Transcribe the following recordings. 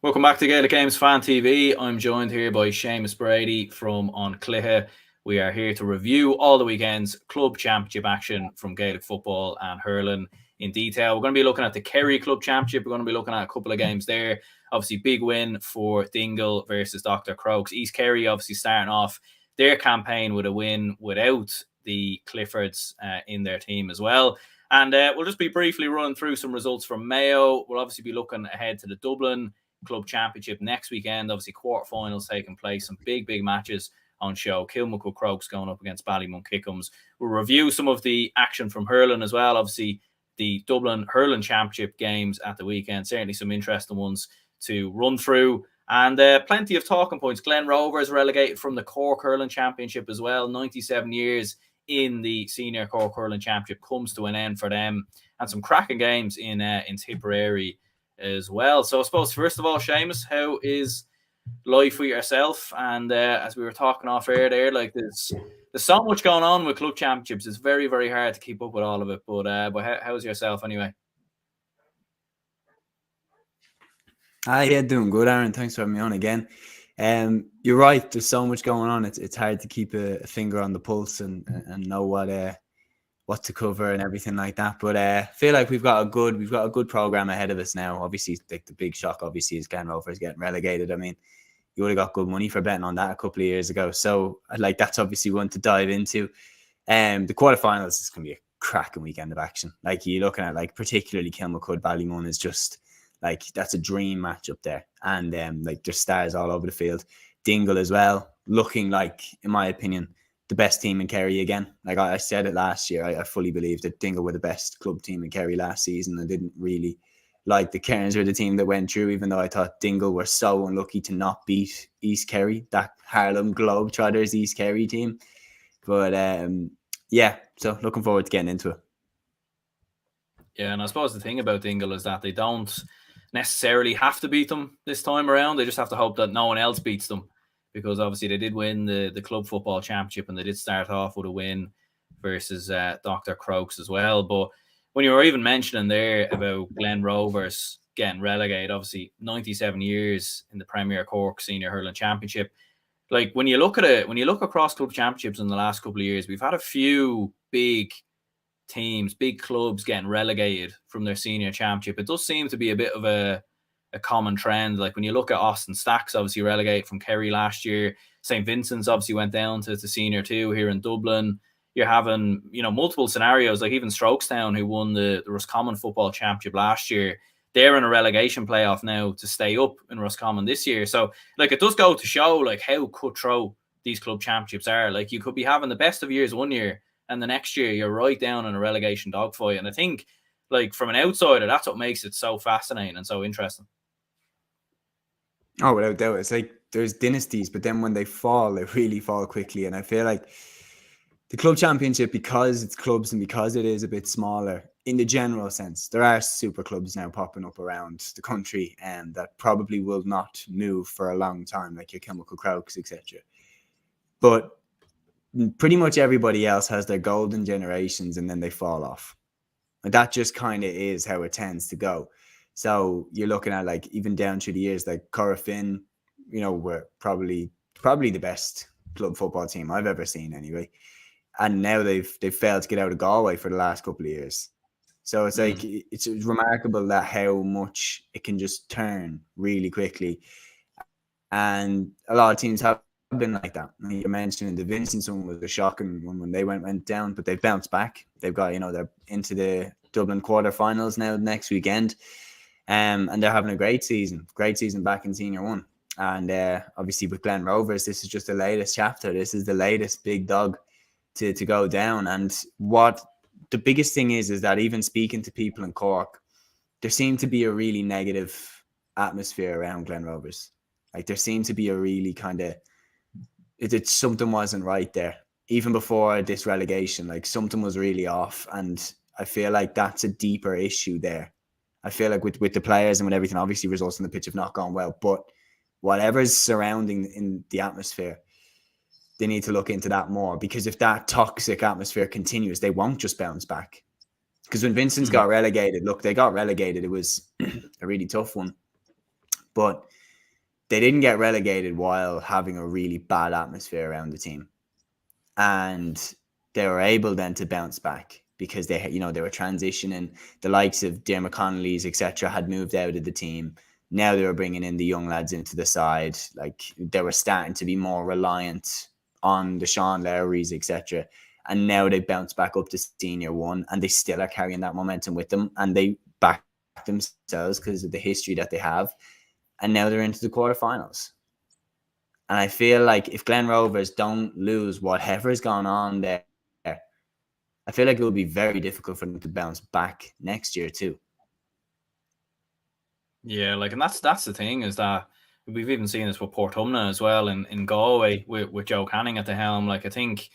Welcome back to Gaelic Games Fan TV. I'm joined here by Seamus Brady from On Clithe. We are here to review all the weekend's club championship action from Gaelic football and hurling in detail. We're going to be looking at the Kerry Club Championship. We're going to be looking at a couple of games there. Obviously, big win for Dingle versus Dr. Crokes. East Kerry obviously starting off their campaign with a win without the Cliffords in their team as well. And we'll just be briefly running through some results from Mayo. We'll obviously be looking ahead to the Dublin Club Championship next weekend. Obviously, quarterfinals taking place, some big matches on show. Kilmacud Crokes going up against Ballymun-Kickums. We'll review some of the action from hurling as well. Obviously, the Dublin Hurling Championship games at the weekend. Certainly some interesting ones to run through. And plenty of talking points. Glen Rovers relegated from the Cork Hurling Championship as well. 97 years in the Senior Cork Hurling Championship comes to an end for them. And some cracking games in Tipperary as well. So I suppose, first of all, Seamus, how is life with yourself? And as we were talking off air there, like there's so much going on with club championships. It's very, very hard to keep up with all of it. But how's yourself anyway? Yeah, doing good, Aaron. Thanks for having me on again. You're right. There's so much going on. It's hard to keep a finger on the pulse and know what to cover and everything like that. But I feel like we've got a good program ahead of us now. Obviously, like the big shock obviously is Glen Rovers getting relegated. I mean, you would have got good money for betting on that a couple of years ago. So like that's obviously one to dive into. The quarterfinals is gonna be a cracking weekend of action. Like you're looking at like particularly Kilmacud Ballymun is just like that's a dream match up there. And like there's stars all over the field. Dingle as well, looking like, in my opinion, the best team in Kerry again. Like I said it last year, I fully believe that Dingle were the best club team in Kerry last season. I didn't really like the Cairns were the team that went through, even though I thought Dingle were so unlucky to not beat East Kerry, that Harlem Globetrotters East Kerry team. But yeah, so looking forward to getting into it. Yeah, and I suppose the thing about Dingle is that they don't necessarily have to beat them this time around. They just have to hope that no one else beats them, because obviously they did win the club football championship and they did start off with a win versus Dr. Crokes as well. But when you were even mentioning there about Glen Rovers getting relegated, obviously 97 years in the Premier Cork Senior Hurling Championship. Like when you look at it, when you look across club championships in the last couple of years, we've had a few big teams, big clubs getting relegated from their senior championship. It does seem to be a bit of a common trend. Like when you look at Austin Stacks, obviously relegated from Kerry last year. St. Vincent's obviously went down to Senior 2 here in Dublin. You're having, multiple scenarios, like even Strokestown, who won the Roscommon Football Championship last year. They're in a relegation playoff now to stay up in Roscommon this year. So, like, it does go to show, like, how cutthroat these club championships are. Like, you could be having the best of years one year, and the next year you're right down in a relegation dogfight. And I think, like, from an outsider, that's what makes it so fascinating and so interesting. Oh, without doubt. It's like there's dynasties, but then when they fall, they really fall quickly. And I feel like the club championship, because it's clubs and because it is a bit smaller, in the general sense, there are super clubs now popping up around the country and that probably will not move for a long time, like your Kilmacud Crokes, etc. But pretty much everybody else has their golden generations and then they fall off. And that just kind of is how it tends to go. So you're looking at like even down through the years, like Corofin, were probably the best club football team I've ever seen anyway. And now they've failed to get out of Galway for the last couple of years. So it's like it's remarkable that how much it can just turn really quickly. And a lot of teams have been like that. I mean, you're mentioning the Vincent one was a shocking one when they went down, but they've bounced back. They've got, they're into the Dublin quarterfinals now next weekend. And they're having a great season back in Senior 1. And obviously with Glen Rovers, this is just the latest chapter. This is the latest big dog to go down. And what the biggest thing is that even speaking to people in Cork, there seemed to be a really negative atmosphere around Glen Rovers. Like there seemed to be a really kind of, something wasn't right there. Even before this relegation, like something was really off. And I feel like that's a deeper issue there. I feel like with the players and with everything, obviously results on the pitch have not gone well, but whatever's surrounding in the atmosphere, they need to look into that more, because if that toxic atmosphere continues, they won't just bounce back. Because when Vincent's got relegated, look, they got relegated. It was a really tough one. but they didn't get relegated while having a really bad atmosphere around the team. And they were able then to bounce back because they were transitioning. The likes of Dermot Connolly's, etc., had moved out of the team. Now they were bringing in the young lads into the side. Like, they were starting to be more reliant on the Sean Lowrys, etc. And now they bounced back up to senior one, and they still are carrying that momentum with them, and they back themselves because of the history that they have. And now they're into the quarterfinals. And I feel like if Glen Rovers don't lose whatever's gone on there, I feel like it will be very difficult for them to bounce back next year too. Yeah, like, and that's the thing, is that we've even seen this with Portumna as well in Galway with Joe Canning at the helm. Like, I think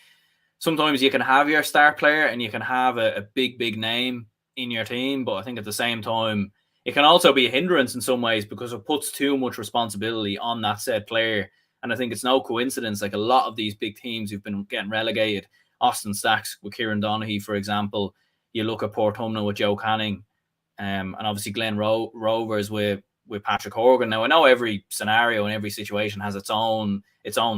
sometimes you can have your star player and you can have a big name in your team, but I think at the same time it can also be a hindrance in some ways because it puts too much responsibility on that said player. And I think it's no coincidence, like, a lot of these big teams who've been getting relegated, Austin Stacks with Kieran Donaghy, for example, you look at Portumna with Joe Canning, and obviously Glen Rovers with Patrick Horgan. Now, I know every scenario and every situation has its own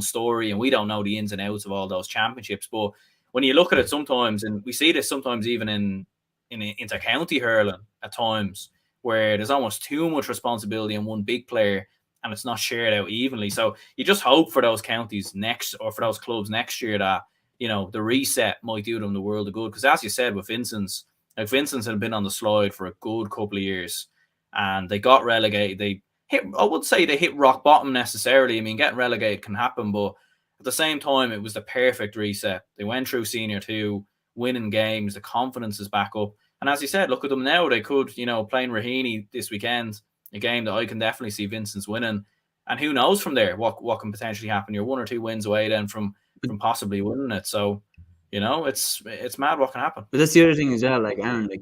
story, and we don't know the ins and outs of all those championships. But when you look at it sometimes, and we see this sometimes even in inter-county hurling at times, where there's almost too much responsibility on one big player and it's not shared out evenly. So you just hope for those counties next, or for those clubs next year, that, the reset might do them the world of good. Because as you said with Vincent's, like, Vincent's had been on the slide for a good couple of years, and they got relegated. I wouldn't say they hit rock bottom necessarily. I mean, getting relegated can happen, but at the same time, it was the perfect reset. They went through senior two, winning games, the confidence is back up. And as you said, look at them now. They could, playing Raheny this weekend, a game that I can definitely see Vincent's winning. And who knows from there what can potentially happen. You're 1 or 2 wins away then from possibly winning it. So, it's mad what can happen. But that's the other thing as well, like, Aaron, like,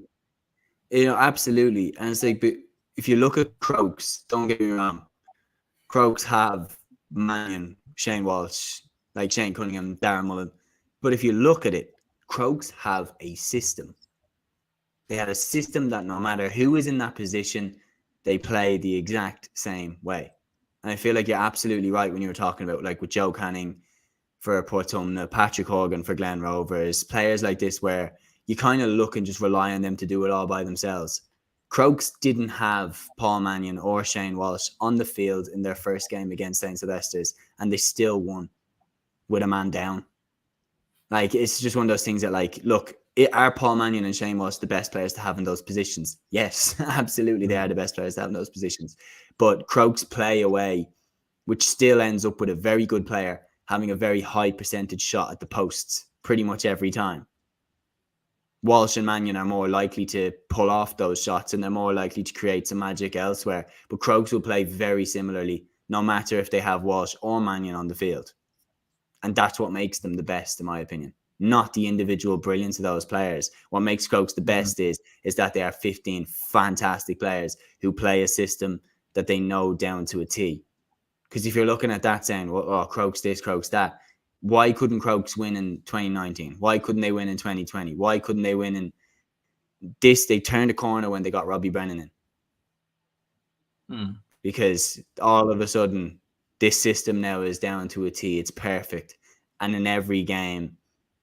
absolutely. And it's like, but if you look at Crokes, don't get me wrong, Crokes have Mannion, Shane Walsh, like Shane Cunningham, Darren Mullen. But if you look at it, Crokes have a system. They had a system that no matter who is in that position, they play the exact same way. And I feel like you're absolutely right when you were talking about, like, with Joe Canning for Portumna, Patrick Horgan for Glen Rovers, players like this where you kind of look and just rely on them to do it all by themselves. Crokes didn't have Paul Mannion or Shane Walsh on the field in their first game against St. Sylvester's, and they still won with a man down. Like, it's just one of those things that, like, look, are Paul Mannion and Shane Walsh the best players to have in those positions? Yes, absolutely, they are the best players to have in those positions. But Crokes play a way which still ends up with a very good player having a very high percentage shot at the posts pretty much every time. Walsh and Mannion are more likely to pull off those shots, and they're more likely to create some magic elsewhere. But Crokes will play very similarly, no matter if they have Walsh or Mannion on the field. And that's what makes them the best, in my opinion. Not the individual brilliance of those players. What makes Crokes the best is that they are 15 fantastic players who play a system that they know down to a T. Because if you're looking at that saying, well, oh, Crokes this, Crokes that, why couldn't Crokes win in 2019? Why couldn't they win in 2020? Why couldn't they win in this? They turned a corner when they got Robbie Brennan in. Because all of a sudden, this system now is down to a T. It's perfect. And in every game,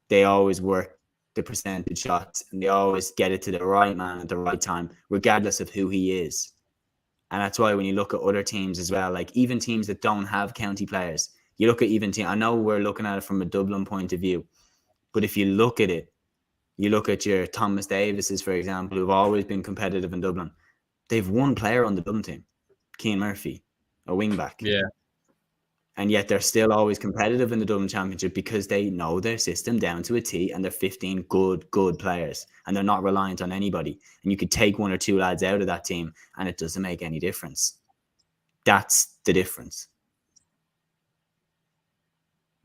they always work the percentage shots, and they always get it to the right man at the right time, regardless of who he is. And that's why when you look at other teams as well, like even teams that don't have county players, you look at even teams, I know we're looking at it from a Dublin point of view, but if you look at it, you look at your Thomas Davises, for example, who've always been competitive in Dublin. They've one player on the Dublin team, Cian Murphy, a wing-back. Yeah. And yet they're still always competitive in the Dublin Championship because they know their system down to a T, and they're 15 good players, and they're not reliant on anybody. And you could take 1 or 2 lads out of that team and it doesn't make any difference. That's the difference.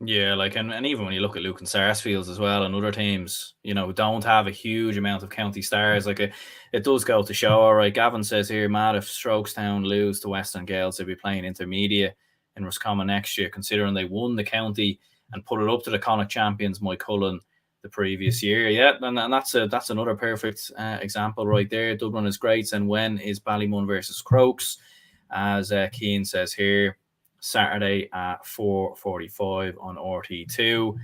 Yeah, like, and even when you look at Lucan Sarsfields as well and other teams, don't have a huge amount of county stars. Like, it does go to show. All right, Gavin says here, Matt, if Strokestown lose to Western Gales, they'll be playing intermediate in Roscommon next year, considering they won the county and put it up to the Connacht champions, Mike Cullen, the previous year. Yeah, and that's another perfect example right there. Dublin is great, and when is Ballymun versus Crokes? as Keane says here, Saturday at 4:45 on RT2.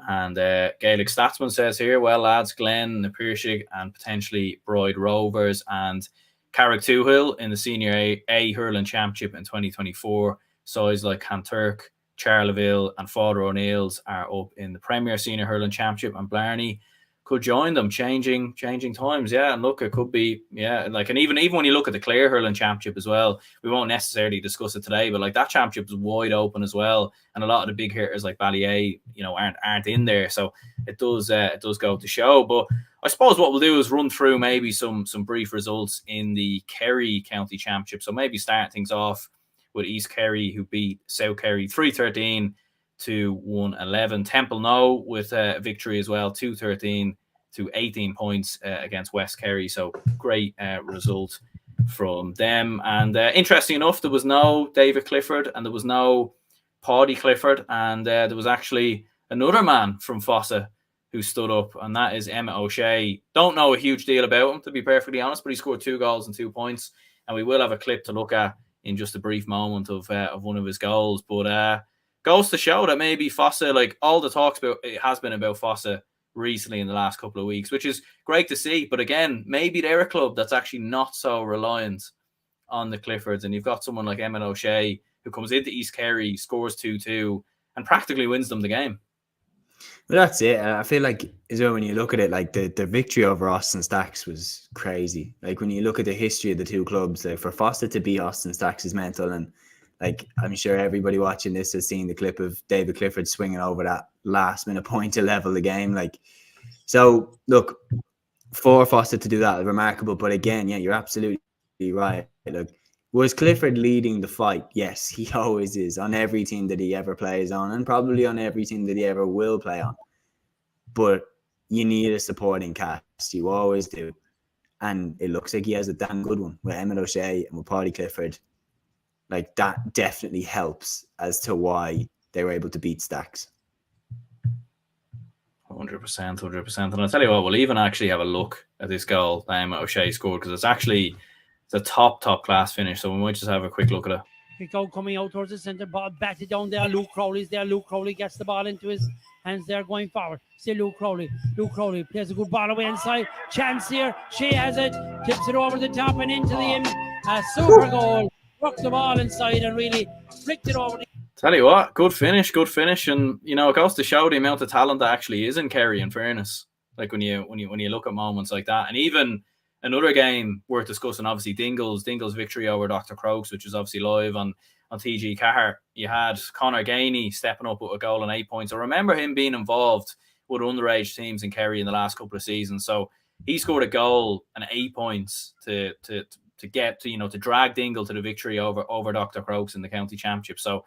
And Gaelic Statsman says here, well, lads, Glen, Napirshig, and potentially Bride Rovers and Carrick Toohill in the Senior A Hurling Championship in 2024. Sides like Kanturk, Charleville, and Father O'Neill's are up in the Premier Senior Hurling Championship, and Blarney could join them. Changing times, yeah. And look, it could be, yeah. Like, and even when you look at the Clare Hurling Championship as well, we won't necessarily discuss it today, but like that championship is wide open as well, and a lot of the big hitters like Ballier, aren't in there. So it does go to show. But I suppose what we'll do is run through maybe some brief results in the Kerry County Championship. So maybe start things off with East Kerry, who beat South Kerry 3-13 to 1-11. Temple No with a victory as well, 2-13 to 18 points against West Kerry. So great result from them. And interesting enough, there was no David Clifford and there was no Paddy Clifford. And there was actually another man from Fossa who stood up, and that is Emmett O'Shea. Don't know a huge deal about him, to be perfectly honest, but he scored 2 goals and 2 points. And we will have a clip to look at in just a brief moment of one of his goals. But goes to show that maybe Fossa, like all the talks about, it has been about Fossa recently in the last couple of weeks, which is great to see. But again, maybe they're a club that's actually not so reliant on the Cliffords. And you've got someone like Emmett O'Shea who comes into East Kerry, scores 2-2, and practically wins them the game. Well, that's it. I feel like as well, when you look at it, like the victory over Austin Stacks was crazy. Like when you look at the history of the two clubs, like for Fossa to beat Austin Stacks is mental. And like I'm sure everybody watching this has seen the clip of David Clifford swinging over that last minute point to level the game. Like, so look, for Fossa to do that is remarkable. But again, yeah, you're absolutely right. Look, was Clifford leading the fight? Yes, he always is on every team that he ever plays on, and probably on every team that he ever will play on. But you need a supporting cast. You always do. And it looks like he has a damn good one with Emmett O'Shea and with Paddy Clifford. Like, that definitely helps as to why they were able to beat Stacks. 100%. And I'll tell you what, we'll even actually have a look at this goal that Emmett O'Shea scored, because it's a top class finish. So we might just have a quick look at it. Kick out coming out towards the centre, ball batted down there. Luke Crowley's there. Luke Crowley gets the ball into his hands there going forward. See Luke Crowley. Luke Crowley plays a good ball away inside. Chance here. She has it. Tips it over the top and into the end. A super goal. Rocked the ball inside and really flicked it over. Tell you what, good finish. And it goes to show the amount of talent that actually is in Kerry, in fairness. Like when you look at moments like that. And even another game worth discussing, obviously Dingle's victory over Dr. Crokes, which was obviously live on TG Cahar. You had Conor Gainey stepping up with a goal and 8 points. I remember him being involved with underage teams in Kerry in the last couple of seasons. So he scored a goal and 8 points to drag Dingle to the victory over Dr. Crokes in the county championship. So,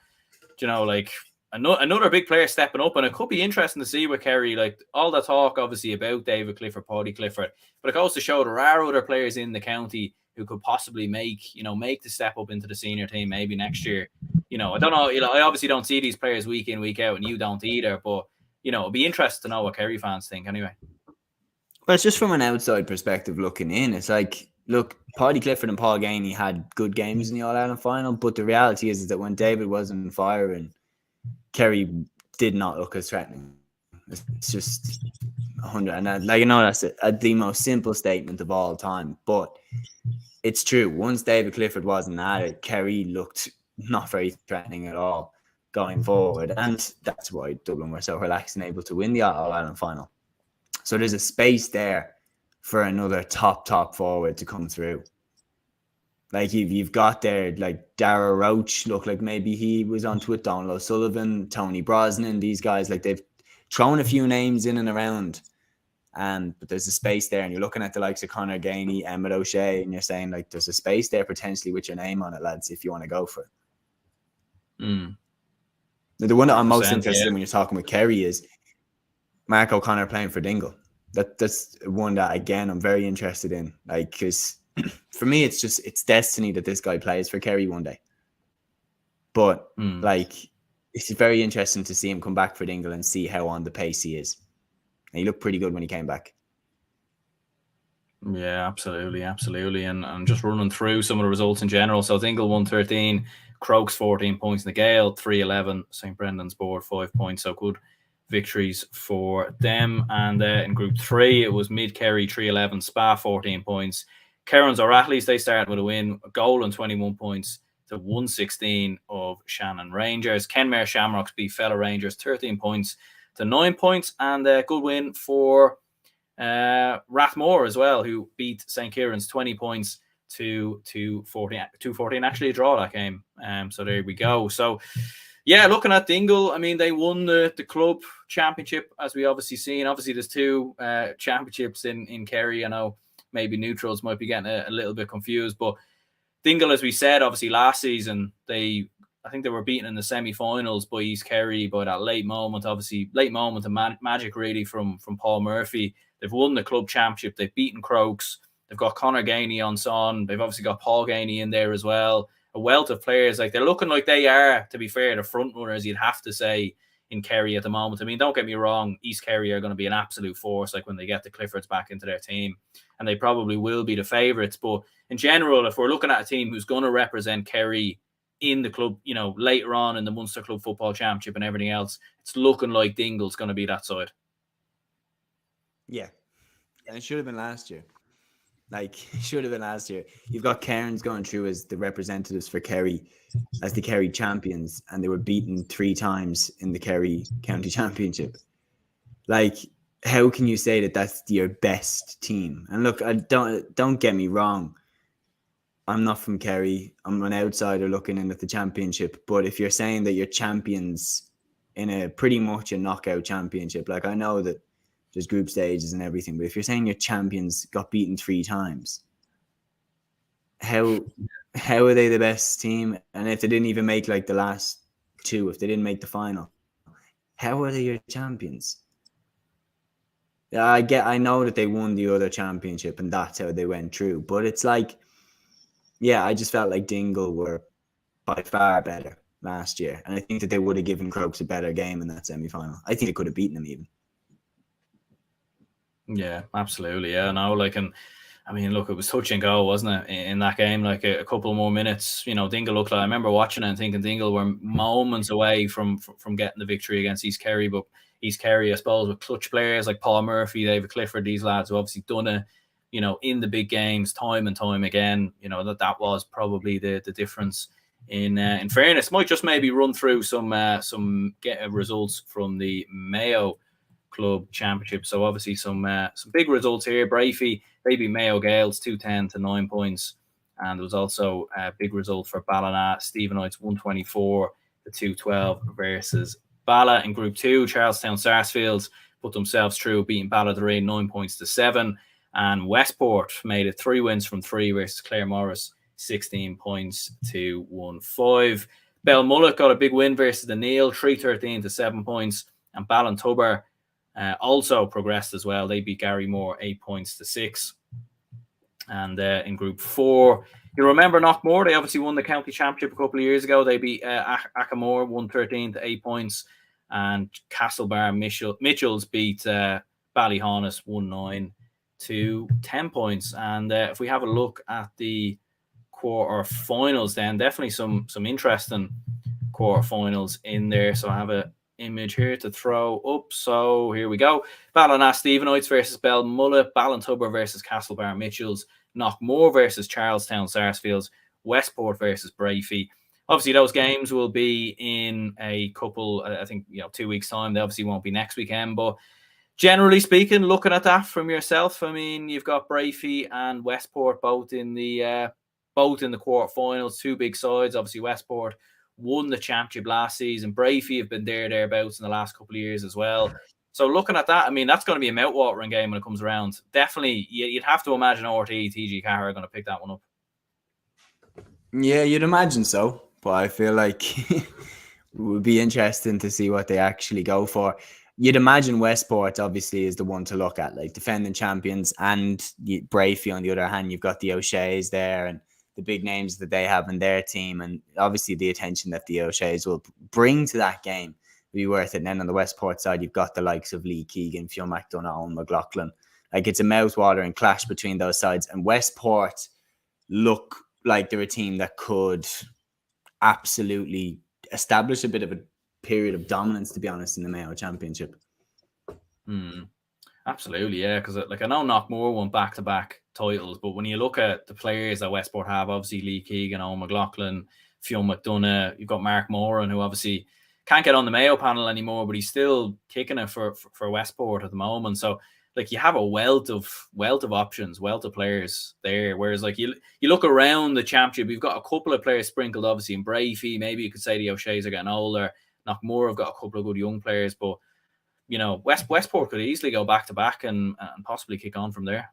like another big player stepping up, and it could be interesting to see with Kerry, like all the talk obviously about David Clifford, Paddy Clifford, but it goes to show there are other players in the county who could possibly make the step up into the senior team maybe next year. I don't know, I obviously don't see these players week in, week out, and you don't either, but it'd be interesting to know what Kerry fans think anyway. Well, it's just from an outside perspective looking in. It's like, look, Paddy Clifford and Paul Gainey had good games in the All-Ireland final, but the reality is that when David wasn't firing, Kerry did not look as threatening. It's just 100. And that's the most simple statement of all time. But it's true. Once David Clifford wasn't at it, Kerry looked not very threatening at all going forward. And that's why Dublin were so relaxed and able to win the All-Ireland final. So there's a space there for another top forward to come through. Like you've got there, like Dara Roach looked like maybe he was onto it. Donald O'Sullivan, Tony Brosnan, these guys, like they've thrown a few names in and around. But there's a space there, and you're looking at the likes of Conor Gainey, Emmett O'Shea, and you're saying like there's a space there potentially with your name on it, lads, if you want to go for it. The one that I'm most interested in when you're talking with Kerry is Mark O'Connor playing for Dingle. That's one that again I'm very interested in, like, because for me it's destiny that this guy plays for Kerry one day. But like it's very interesting to see him come back for Dingle and see how on the pace he is. And he looked pretty good when he came back. Yeah, absolutely. And just running through some of the results in general. So Dingle 113, Crokes 14 points in the Gale, 311. St. Brendan's Board 5 points. So good victories for them. And in Group 3, it was Mid Kerry 311, Spa 14 points. Kerrans O'Rahilly's, they started with a win, a goal and 21 points to 116 of Shannon Rangers. Kenmare Shamrocks beat fellow Rangers 13 points to 9 points. And a good win for Rathmore as well, who beat St. Kieran's 20 points to 214. Actually, a draw that game. So there we go. So, yeah, looking at Dingle, I mean, they won the club championship, as we obviously seen. Obviously, there's two championships in Kerry. I know maybe neutrals might be getting a little bit confused, but Dingle, as we said, obviously last season, I think they were beaten in the semi-finals by East Kerry by that late moment of magic really from Paul Murphy. They've won the club championship. They've beaten Crokes. They've got Conor Gainey on son. They've obviously got Paul Gainey in there as well. A wealth of players. Like, they're looking like they are, to be fair, the front runners, you'd have to say, in Kerry at the moment. I mean, don't get me wrong, East Kerry are going to be an absolute force, like when they get the Cliffords back into their team, and they probably will be the favourites. But in general, if we're looking at a team who's going to represent Kerry in the club, you know, later on in the Munster Club Football Championship and everything else, it's looking like Dingle's going to be that side. Yeah. And it should have been last year. You've got Cairns going through as the representatives for Kerry, as the Kerry champions, and they were beaten 3 times in the Kerry County Championship. Like, how can you say that that's your best team? And look, don't get me wrong. I'm not from Kerry. I'm an outsider looking in at the championship. But if you're saying that you're champions in a pretty much a knockout championship, like, I know that there's group stages and everything, but if you're saying your champions got beaten 3 times, how are they the best team? And if they didn't even make like the last 2, if they didn't make the final, how are they your champions? I know that they won the other championship and that's how they went through, but it's like, yeah, I just felt like Dingle were by far better last year, and I think that they would have given Crokes a better game in that semi-final. I think they could have beaten them even. Yeah, absolutely. Yeah, no, like, and I mean, look, it was touch and go, wasn't it, in that game? Like, a couple more minutes, you know, Dingle looked like, I remember watching it and thinking Dingle were moments away from getting the victory against East Kerry. But East Kerry, I suppose, with clutch players like Paul Murphy, David Clifford, these lads who obviously done it, you know, in the big games time and time again. You know, that was probably the difference. In fairness, might just maybe run through some results from the Mayo Club Championship. So obviously some big results here. Brafey, they beat Mayo Gales 210 to 9 points, and there was also a big result for Ballina Stephenites 124 to 212 versus Bala. In Group 2, Charlestown Sarsfields put themselves through, beating Ballydoreen 9 points to 7, and Westport made it 3 wins from 3 versus Clare Morris 16 points to 1-5. Belmullet got a big win versus the Neil 313 to 7 points, and Ballintubber also progressed as well. They beat Gary Moore 8 points to 6. And in Group 4, you remember Knockmore, they obviously won the county championship a couple of years ago. They beat Ackamore 113 to 8 points, and Castlebar Mitchells beat Ballyhonus 19 to 10 points. And if we have a look at the quarter-finals, then definitely some interesting quarter-finals in there. So I have a image here to throw up. So here we go. Ballina Stephenites versus Belmullet, Ballintubber versus Castlebar Mitchells, Knockmore versus Charlestown Sarsfields, Westport versus Brafey. Obviously, those games will be in a couple, I think, 2 weeks' time. They obviously won't be next weekend, but generally speaking, looking at that from yourself, I mean, you've got Brafey and Westport both in the quarterfinals, 2 big sides. Obviously, Westport won the championship last season. Brafey have been thereabouts in the last couple of years as well. So looking at that, I mean, that's going to be a mouth-watering game when it comes around. Definitely, you'd have to imagine RT, TG Carr are going to pick that one up. Yeah, you'd imagine so. But I feel like it would be interesting to see what they actually go for. You'd imagine Westport obviously is the one to look at, like defending champions, and Brafey on the other hand, you've got the O'Shea's there and the big names that they have in their team, and obviously the attention that the O'Shea's will bring to that game will be worth it. And then on the Westport side, you've got the likes of Lee Keegan, Fionn McDonough, Owen McLaughlin. Like, it's a mouth-watering clash between those sides. And Westport look like they're a team that could absolutely establish a bit of a period of dominance, to be honest, in the Mayo Championship. Absolutely, yeah. Because like, I know Knockmore won back-to-back titles, but when you look at the players that Westport have, obviously Lee Keegan, Owen McLaughlin, Fionn McDonough, you've got Mark Moran, who obviously can't get on the Mayo panel anymore, but he's still kicking it for Westport at the moment. So like, you have a wealth of options, wealth of players there. Whereas like, you look around the championship, we've got a couple of players sprinkled, obviously in Brafey. Maybe you could say the O'Sheas are getting older. Knockmore have got a couple of good young players, but you know, Westport could easily go back to back and possibly kick on from there.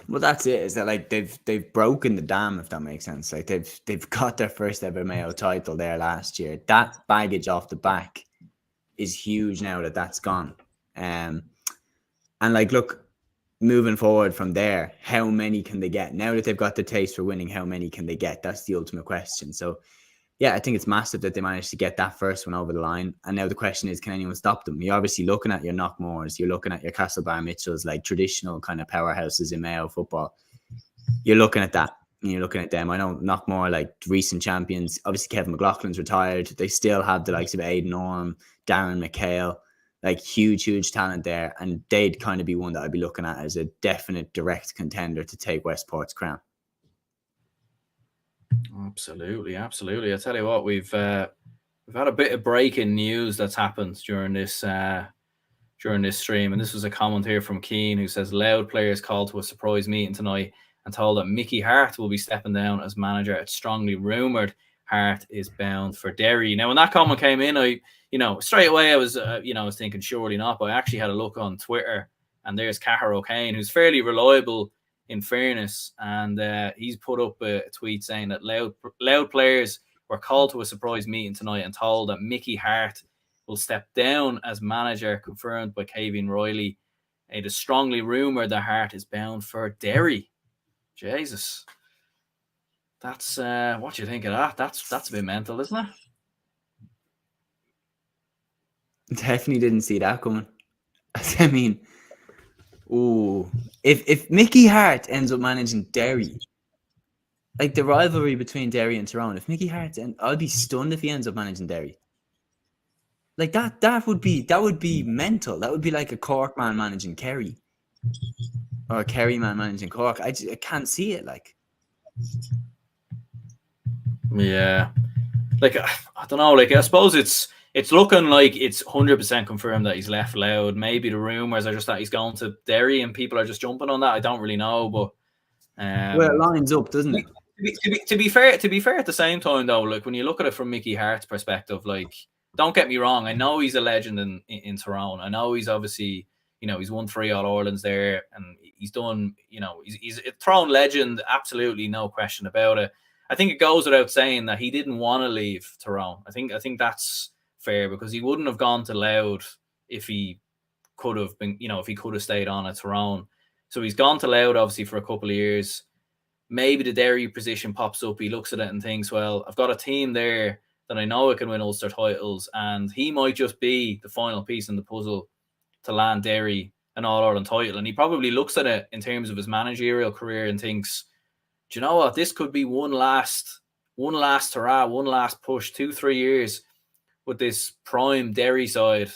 Well, that's it. Is that like they've broken the dam, if that makes sense? Like, they've got their first ever Mayo title there last year. That baggage off the back is huge now that that's gone. And like, look, moving forward from there, how many can they get now that they've got the taste for winning? How many can they get? That's the ultimate question. So yeah, I think it's massive that they managed to get that first one over the line. And now the question is, can anyone stop them? You're obviously looking at your Knockmores, you're looking at your Castlebar Mitchells, like traditional kind of powerhouses in Mayo football. You're looking at that, and you're looking at them. I know Knockmore, like recent champions, obviously Kevin McLaughlin's retired. They still have the likes of Aidan Orme, Darren McHale, like huge talent there. And they'd kind of be one that I'd be looking at as a definite direct contender to take Westport's crown. Absolutely. I tell you what, we've had a bit of breaking news that's happened during this stream, and this was a comment here from Keane, who says Loud players called to a surprise meeting tonight and told that Mickey Hart will be stepping down as manager. It's strongly rumoured Hart is bound for Derry. Now, when that comment came in, I straight away I was thinking surely not, but I actually had a look on Twitter, and there's Cahar O'Kane, who's fairly reliable in fairness, and he's put up a tweet saying that Loud players were called to a surprise meeting tonight and told that Mickey Hart will step down as manager, confirmed by Cavian Riley. It is strongly rumoured that Hart is bound for Derry. Jesus. That's what do you think of that? That's a bit mental, isn't it? Definitely didn't see that coming. I mean, if Mickey Hart ends up managing Derry, like the rivalry between Derry and Tyrone, if Mickey Hart, I'll be stunned if he ends up managing Derry. Like that would be mental. That would be like a Cork man managing Kerry, or a Kerry man managing Cork. I can't see it. Like, yeah, like I don't know. Like, I suppose it's looking like it's 100% confirmed that he's left Loud. Maybe the rumors are just that he's going to Derry and people are just jumping on that. I don't really know, but well, it lines up, doesn't it? To be fair, at the same time though, like when you look at it from Mickey Hart's perspective, like, don't get me wrong, I know he's a legend in Tyrone. I know he's obviously, he's won 3 All-Irelands there, and he's done, he's a Tyrone legend, absolutely no question about it. I think it goes without saying that he didn't want to leave Tyrone. I think that's fair, because he wouldn't have gone to Loud if he could have been, if he could have stayed on at Tyrone. So he's gone to Loud obviously for a couple of years. Maybe the Derry position pops up. He looks at it and thinks, well, I've got a team there that I know I can win Ulster titles, and he might just be the final piece in the puzzle to land Derry an All-Ireland title. And he probably looks at it in terms of his managerial career and thinks, do you know what? This could be one last hurrah, one last push, 2-3 years with this prime Derry side.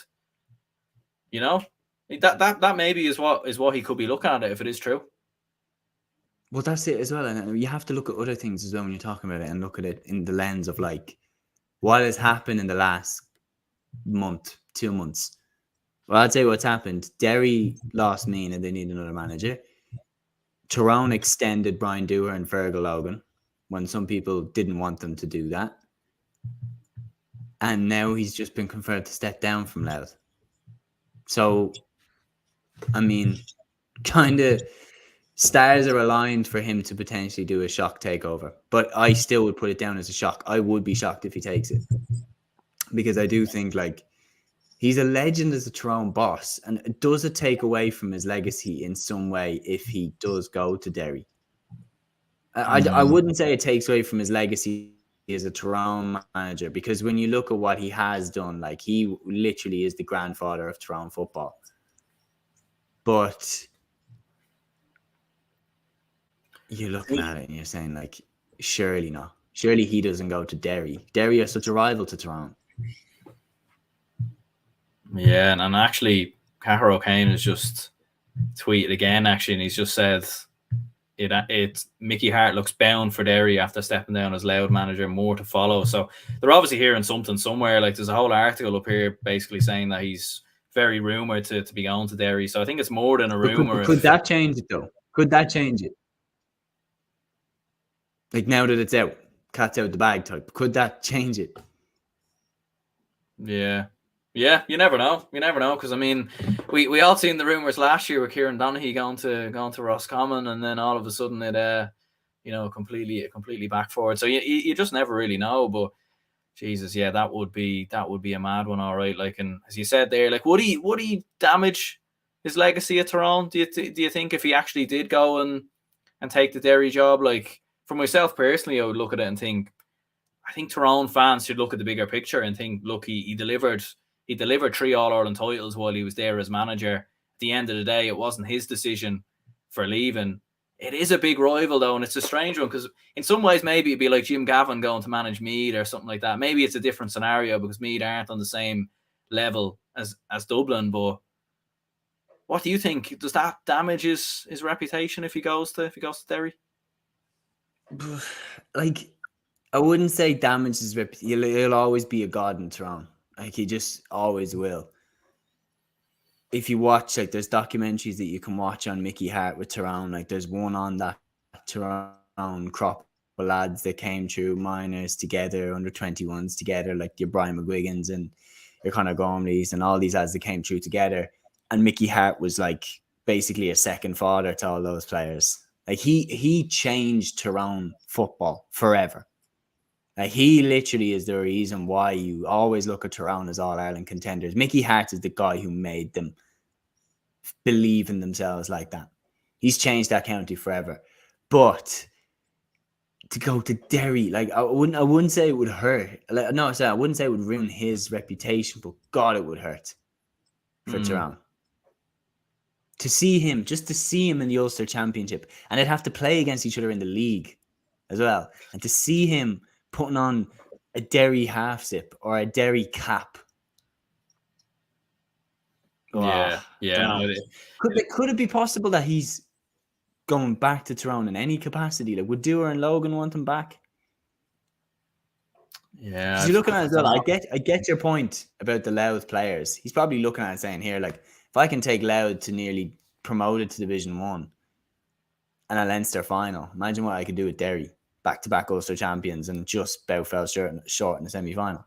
That maybe is what he could be looking at it, if it is true. Well, that's it as well. And you have to look at other things as well when you're talking about it, and look at it in the lens of like what has happened in the last month, 2 months. Well, I'd say what's happened. Derry lost Mean and they need another manager. Tyrone extended Brian Dewar and Fergal Logan when some people didn't want them to do that. And now he's just been confirmed to step down from Loud. So, I mean, kind of stars are aligned for him to potentially do a shock takeover. But I still would put it down as a shock. I would be shocked if he takes it. Because I do think, like, he's a legend as a Tyrone boss. And does it take away from his legacy in some way if he does go to Derry? I wouldn't say it takes away from his legacy as a Tyrone manager, because when you look at what he has done, like he literally is the grandfather of Tyrone football. But you're looking at it and you're saying, like, surely not. Surely he doesn't go to Derry. Derry are such a rival to Tyrone. Yeah, and actually, Cahir O'Kane has just tweeted again, actually, and he's just said it Mickey Hart looks bound for Derry after stepping down as Loud manager, more to follow. So they're obviously hearing something somewhere. Like, there's a whole article up here basically saying that he's very rumoured to be going to Derry. So I think it's more than a rumour. Could that change it, though? Could that change it? Like, now that it's out, cat's out the bag type, could that change it? Yeah, you never know. You never know, because I mean, we all seen the rumours last year with Kieran Donaghy going to Roscommon, and then all of a sudden it completely back forward. So you just never really know. But Jesus, yeah, that would be a mad one, all right. Like, and as you said there, like, would he damage his legacy at Tyrone? Do you think if he actually did go and take the Derry job? Like, for myself personally, I would look at it and think, I think Tyrone fans should look at the bigger picture and think, look, he delivered 3 All-Ireland titles while he was there as manager. At the end of the day, it wasn't his decision for leaving. It is a big rival, though, and it's a strange one, because in some ways maybe it'd be like Jim Gavin going to manage Meath or something like that. Maybe it's a different scenario because Meath aren't on the same level as Dublin. But what do you think? Does that damage his reputation if he goes to Derry? Like, I wouldn't say damage his reputation. He'll always be a god in Tyrone. Like, he just always will. If you watch, like, there's documentaries that you can watch on Mickey Hart with Tyrone. Like, there's one on that Tyrone crop of lads that came through minors together, under 21s together, like your Brian McGuigans and your Conor Gormleys and all these lads that came through together. And Mickey Hart was like basically a second father to all those players. Like, he changed Tyrone football forever. Like, he literally is the reason why you always look at Tyrone as All-Ireland contenders. Mickey Hart is the guy who made them believe in themselves like that. He's changed that county forever. But to go to Derry, like, I wouldn't say it would hurt. Like, no, sorry, I wouldn't say it would ruin his reputation, but God, it would hurt for Tyrone. To see him in the Ulster Championship, and they'd have to play against each other in the league as well, and to see him putting on a Derry half zip or a Derry cap. Yeah. Could it be possible that he's going back to Tyrone in any capacity? Like, would Dewar and Logan want him back? Yeah. You're looking at it as well. I get your point about the Louth players. He's probably looking at it saying here, like, if I can take Louth to nearly promoted to Division 1 and a Leinster final, imagine what I could do with Derry. Back-to-back Ulster champions and just about fell short in the semi-final.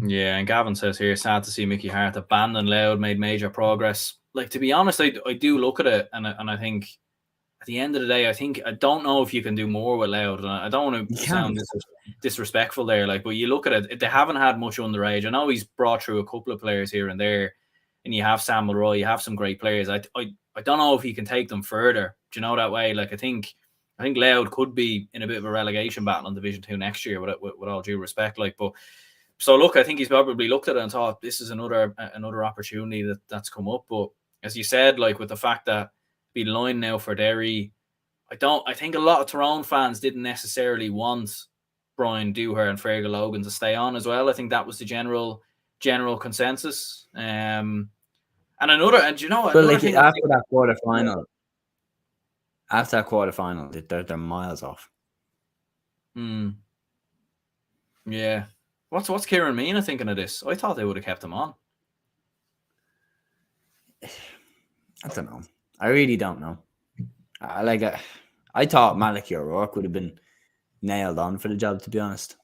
Yeah, and Gavin says here, sad to see Mickey Hart abandon Loud, made major progress. Like, to be honest, I do look at it and I think at the end of the day, I don't know if you can do more with Loud. And I don't want to sound disrespectful there, like, but you look at it, they haven't had much underage. I know he's brought through a couple of players here and there, and you have Sam Mulroy, you have some great players. I don't know if he can take them further. Do you know that way? Like, I think Loud could be in a bit of a relegation battle in Division 2 next year, with all due respect. Like, but so look, I think he's probably looked at it and thought this is another opportunity that's come up. But as you said, like, with the fact that be line now for Derry, I think a lot of Tyrone fans didn't necessarily want Brian Dewar and Fergal Logan to stay on as well. I think that was the general consensus. And you know, but like, after that quarterfinal, they're miles off. Yeah. What's Kieran Meena thinking of this? I thought they would have kept him on. I don't know. I really don't know. I thought Malachy O'Rourke would have been nailed on for the job, to be honest.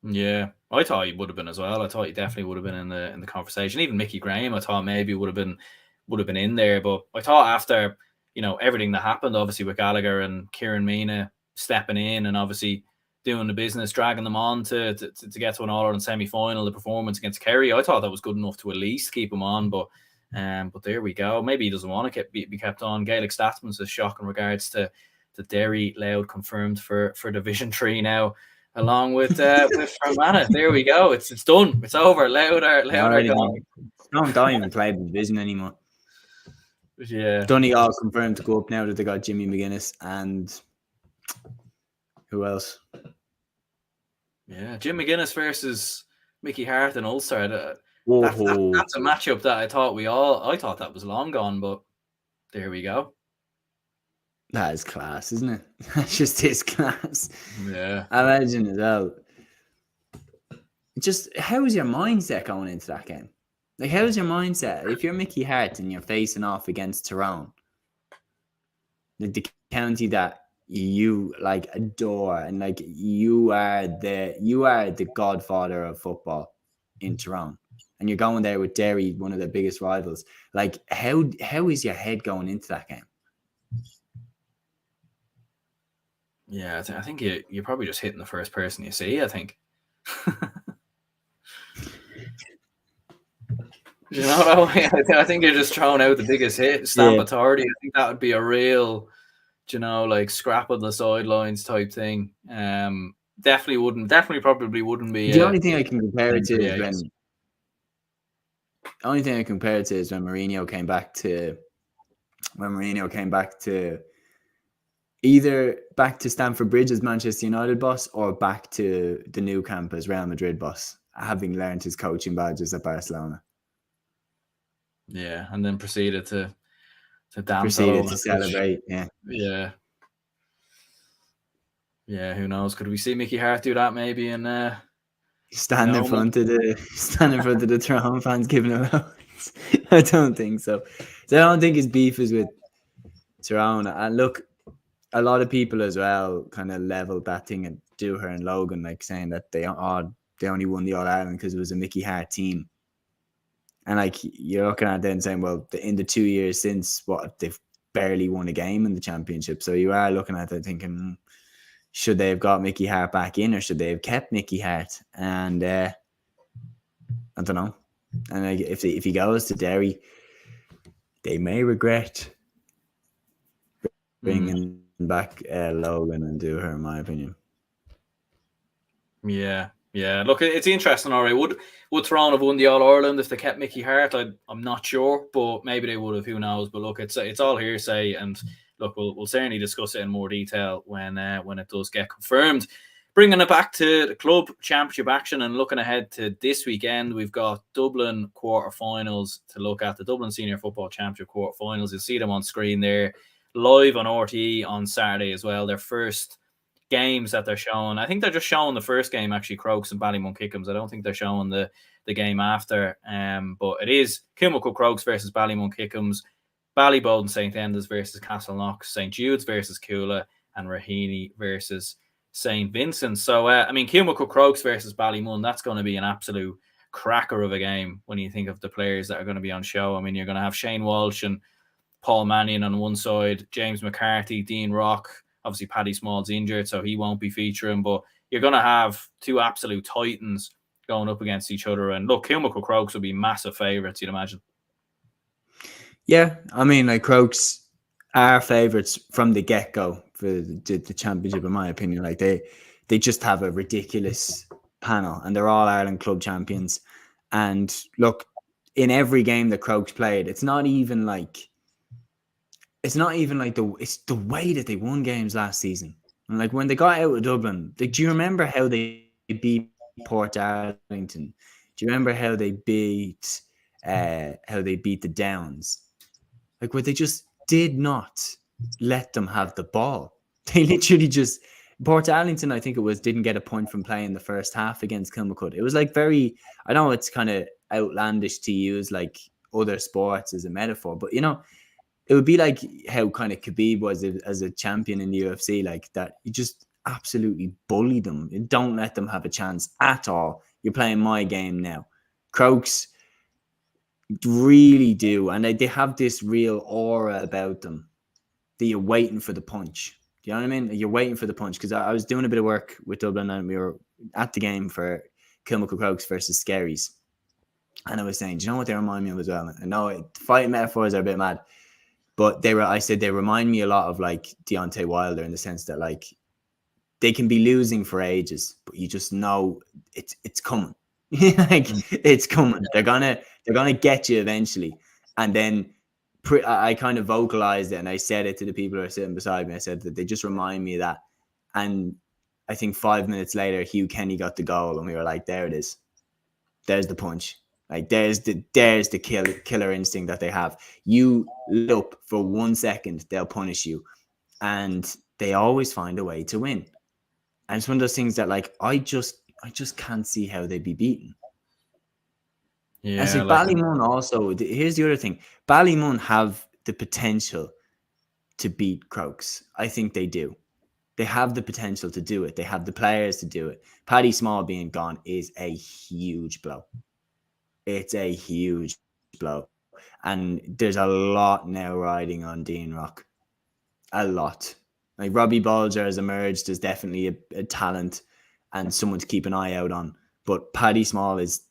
Yeah, I thought he would have been as well. I thought he definitely would have been in the conversation. Even Mickey Graham, I thought maybe would have been in there. But I thought after, you know, everything that happened, obviously with Gallagher and Kieran Meena stepping in and obviously doing the business, dragging them on to get to an All-Ireland semi-final, the performance against Kerry, I thought that was good enough to at least keep him on. But there we go. Maybe he doesn't want to be kept on. Gaelic Statsman says shock in regards to the Derry Loud confirmed for Division 3 now, along with Fermanagh. There we go. It's done. It's over. Loud are gone. Don't even play the division anymore. Yeah. Donegal confirmed to go up now that they got Jimmy McGuinness and who else? Yeah, Jim McGuinness versus Mickey Hart and Ulster. That's a matchup that I thought that was long gone, but there we go. That is class, isn't it? That's just his class. Yeah. I imagine as well. Just how is your mindset going into that game? Like, how's your mindset if you're Mickey Hart and you're facing off against Tyrone, the county that you like adore, and like you are the godfather of football in Tyrone, and you're going there with Derry, one of the biggest rivals. Like, how is your head going into that game? Yeah, I think you're probably just hitting the first person you see, I think. You know what I mean? I think you're just throwing out the biggest hit, stamp authority. I think that would be a real, like scrap of the sidelines type thing. Definitely probably wouldn't be. The only thing I can compare it to is when Mourinho came back to either back to Stamford Bridge as Manchester United boss or back to the Nou Camp as Real Madrid boss, having learned his coaching badges at Barcelona. Yeah, and then proceeded to dance. Proceeded to celebrate, Yeah. Who knows? Could we see Mickey Hart do that maybe? And stand in front of the Tyrone fans giving him out? I don't think so. So I don't think his beef is with Tyrone. And look, a lot of people as well kind of leveled that thing at Dooher and Logan, like saying that they only won the All Ireland because it was a Mickey Hart team. And like you're looking at them saying, well, in the 2 years since, they've barely won a game in the championship. So you are looking at it thinking, should they have got Mickey Hart back in, or should they have kept Mickey Hart? And I don't know. And like, if he goes to Derry, they may regret bringing back Logan and Dooher, in my opinion. Yeah. Look, it's interesting. All right, would Tyrone have won the All Ireland if they kept Mickey Hart? I'm not sure, but maybe they would have. Who knows? But look, it's all hearsay, and look, we'll certainly discuss it in more detail when it does get confirmed. Bringing it back to the club championship action and looking ahead to this weekend, we've got Dublin quarterfinals to look at. The Dublin Senior Football Championship quarterfinals. You'll see them on screen there, live on RTE on Saturday as well. Their first games that they're showing. I think they're just showing the first game, actually, Crokes and Ballymun-Kickham's. I don't think they're showing the game after. But it is Kilmacud Crokes versus Ballymun-Kickham's, Ballybowden St. Enda's versus Castleknock, St. Jude's versus Coola, and Raheny versus St. Vincent. So, Kilmacud Crokes versus Ballymun, that's going to be an absolute cracker of a game when you think of the players that are going to be on show. I mean, you're going to have Shane Walsh and Paul Mannion on one side, James McCarthy, Dean Rock. Obviously, Paddy Small's injured, so he won't be featuring. But you're going to have two absolute titans going up against each other. And look, Kilmacud Crokes will be massive favourites, you'd imagine. Yeah, I mean, like Crokes are favourites from the get-go for the championship, in my opinion. Like they just have a ridiculous panel, and they're all Ireland club champions. And look, in every game that Crokes played, it's the way that they won games last season. And like when they got out of Dublin, do you remember how they beat Port Arlington? Do you remember how they beat the Downs? Like, where they just did not let them have the ball. They literally just Port Arlington, I think it was, didn't get a point from playing the first half against Kilmacud. It was like I know it's kind of outlandish to use like other sports as a metaphor, but it would be like how kind of Khabib was as a champion in the UFC, like that. You just absolutely bully them. You don't let them have a chance at all. You're playing my game now. Crokes really do. And they have this real aura about them that you're waiting for the punch. Do you know what I mean? You're waiting for the punch. Because I was doing a bit of work with Dublin and we were at the game for Kilmacud Crokes versus Skerries. And I was saying, do you know what they remind me of as well? I know fighting metaphors are a bit mad. But I said they remind me a lot of like Deontay Wilder in the sense that like they can be losing for ages, but you just know it's coming. Like it's coming. They're gonna get you eventually. And then I kind of vocalized it, and I said it to the people who are sitting beside me. I said that they just remind me of that. And I think 5 minutes later, Hugh Kenny got the goal, and we were like, there it is. There's the punch. Like there's the killer instinct that they have. You look for 1 second, they'll punish you, and they always find a way to win. And it's one of those things that like I just can't see how they'd be beaten. Yeah, and so Ballymun also. Here's the other thing: Ballymun have the potential to beat Crokes. I think they do. They have the potential to do it. They have the players to do it. Paddy Small being gone is a huge blow. It's a huge blow. And there's a lot now riding on Dean Rock. A lot. Like Robbie Bolger has emerged as definitely a talent and someone to keep an eye out on. But Paddy Small is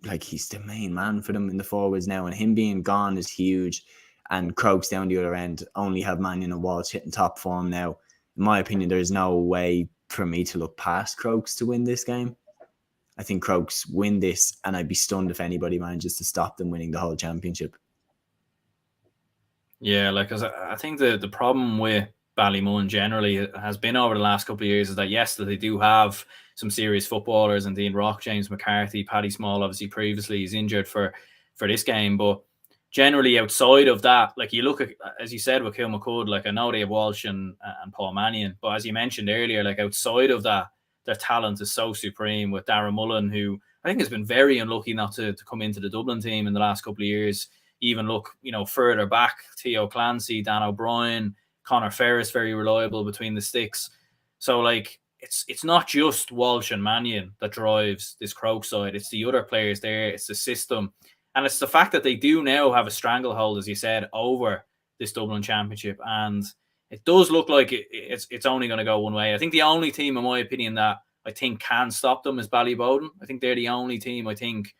like, he's the main man for them in the forwards now. And him being gone is huge. And Crokes down the other end only have Mannion and Walsh hitting top form now. In my opinion, there's no way for me to look past Crokes to win this game. I think Crokes win this, and I'd be stunned if anybody manages to stop them winning the whole championship. Yeah, like, cause I think the problem with Ballymun generally has been over the last couple of years is that, yes, that they do have some serious footballers, and Dean Rock, James McCarthy, Paddy Small, obviously previously he's injured for this game, but generally outside of that, like you look at, as you said with Kilmacud, like I know they have Walsh and Paul Mannion, but as you mentioned earlier, like outside of that, their talent is so supreme with Darren Mullen, who I think has been very unlucky not to come into the Dublin team in the last couple of years. Even look, further back, Theo Clancy, Dan O'Brien, Conor Ferris, very reliable between the sticks. So like it's not just Walsh and Mannion that drives this Croke side. It's the other players there. It's the system. And it's the fact that they do now have a stranglehold, as you said, over this Dublin championship. And it does look like it's only going to go one way. I think the only team, in my opinion, that I think can stop them is Ballybowden. I think they're the only team I think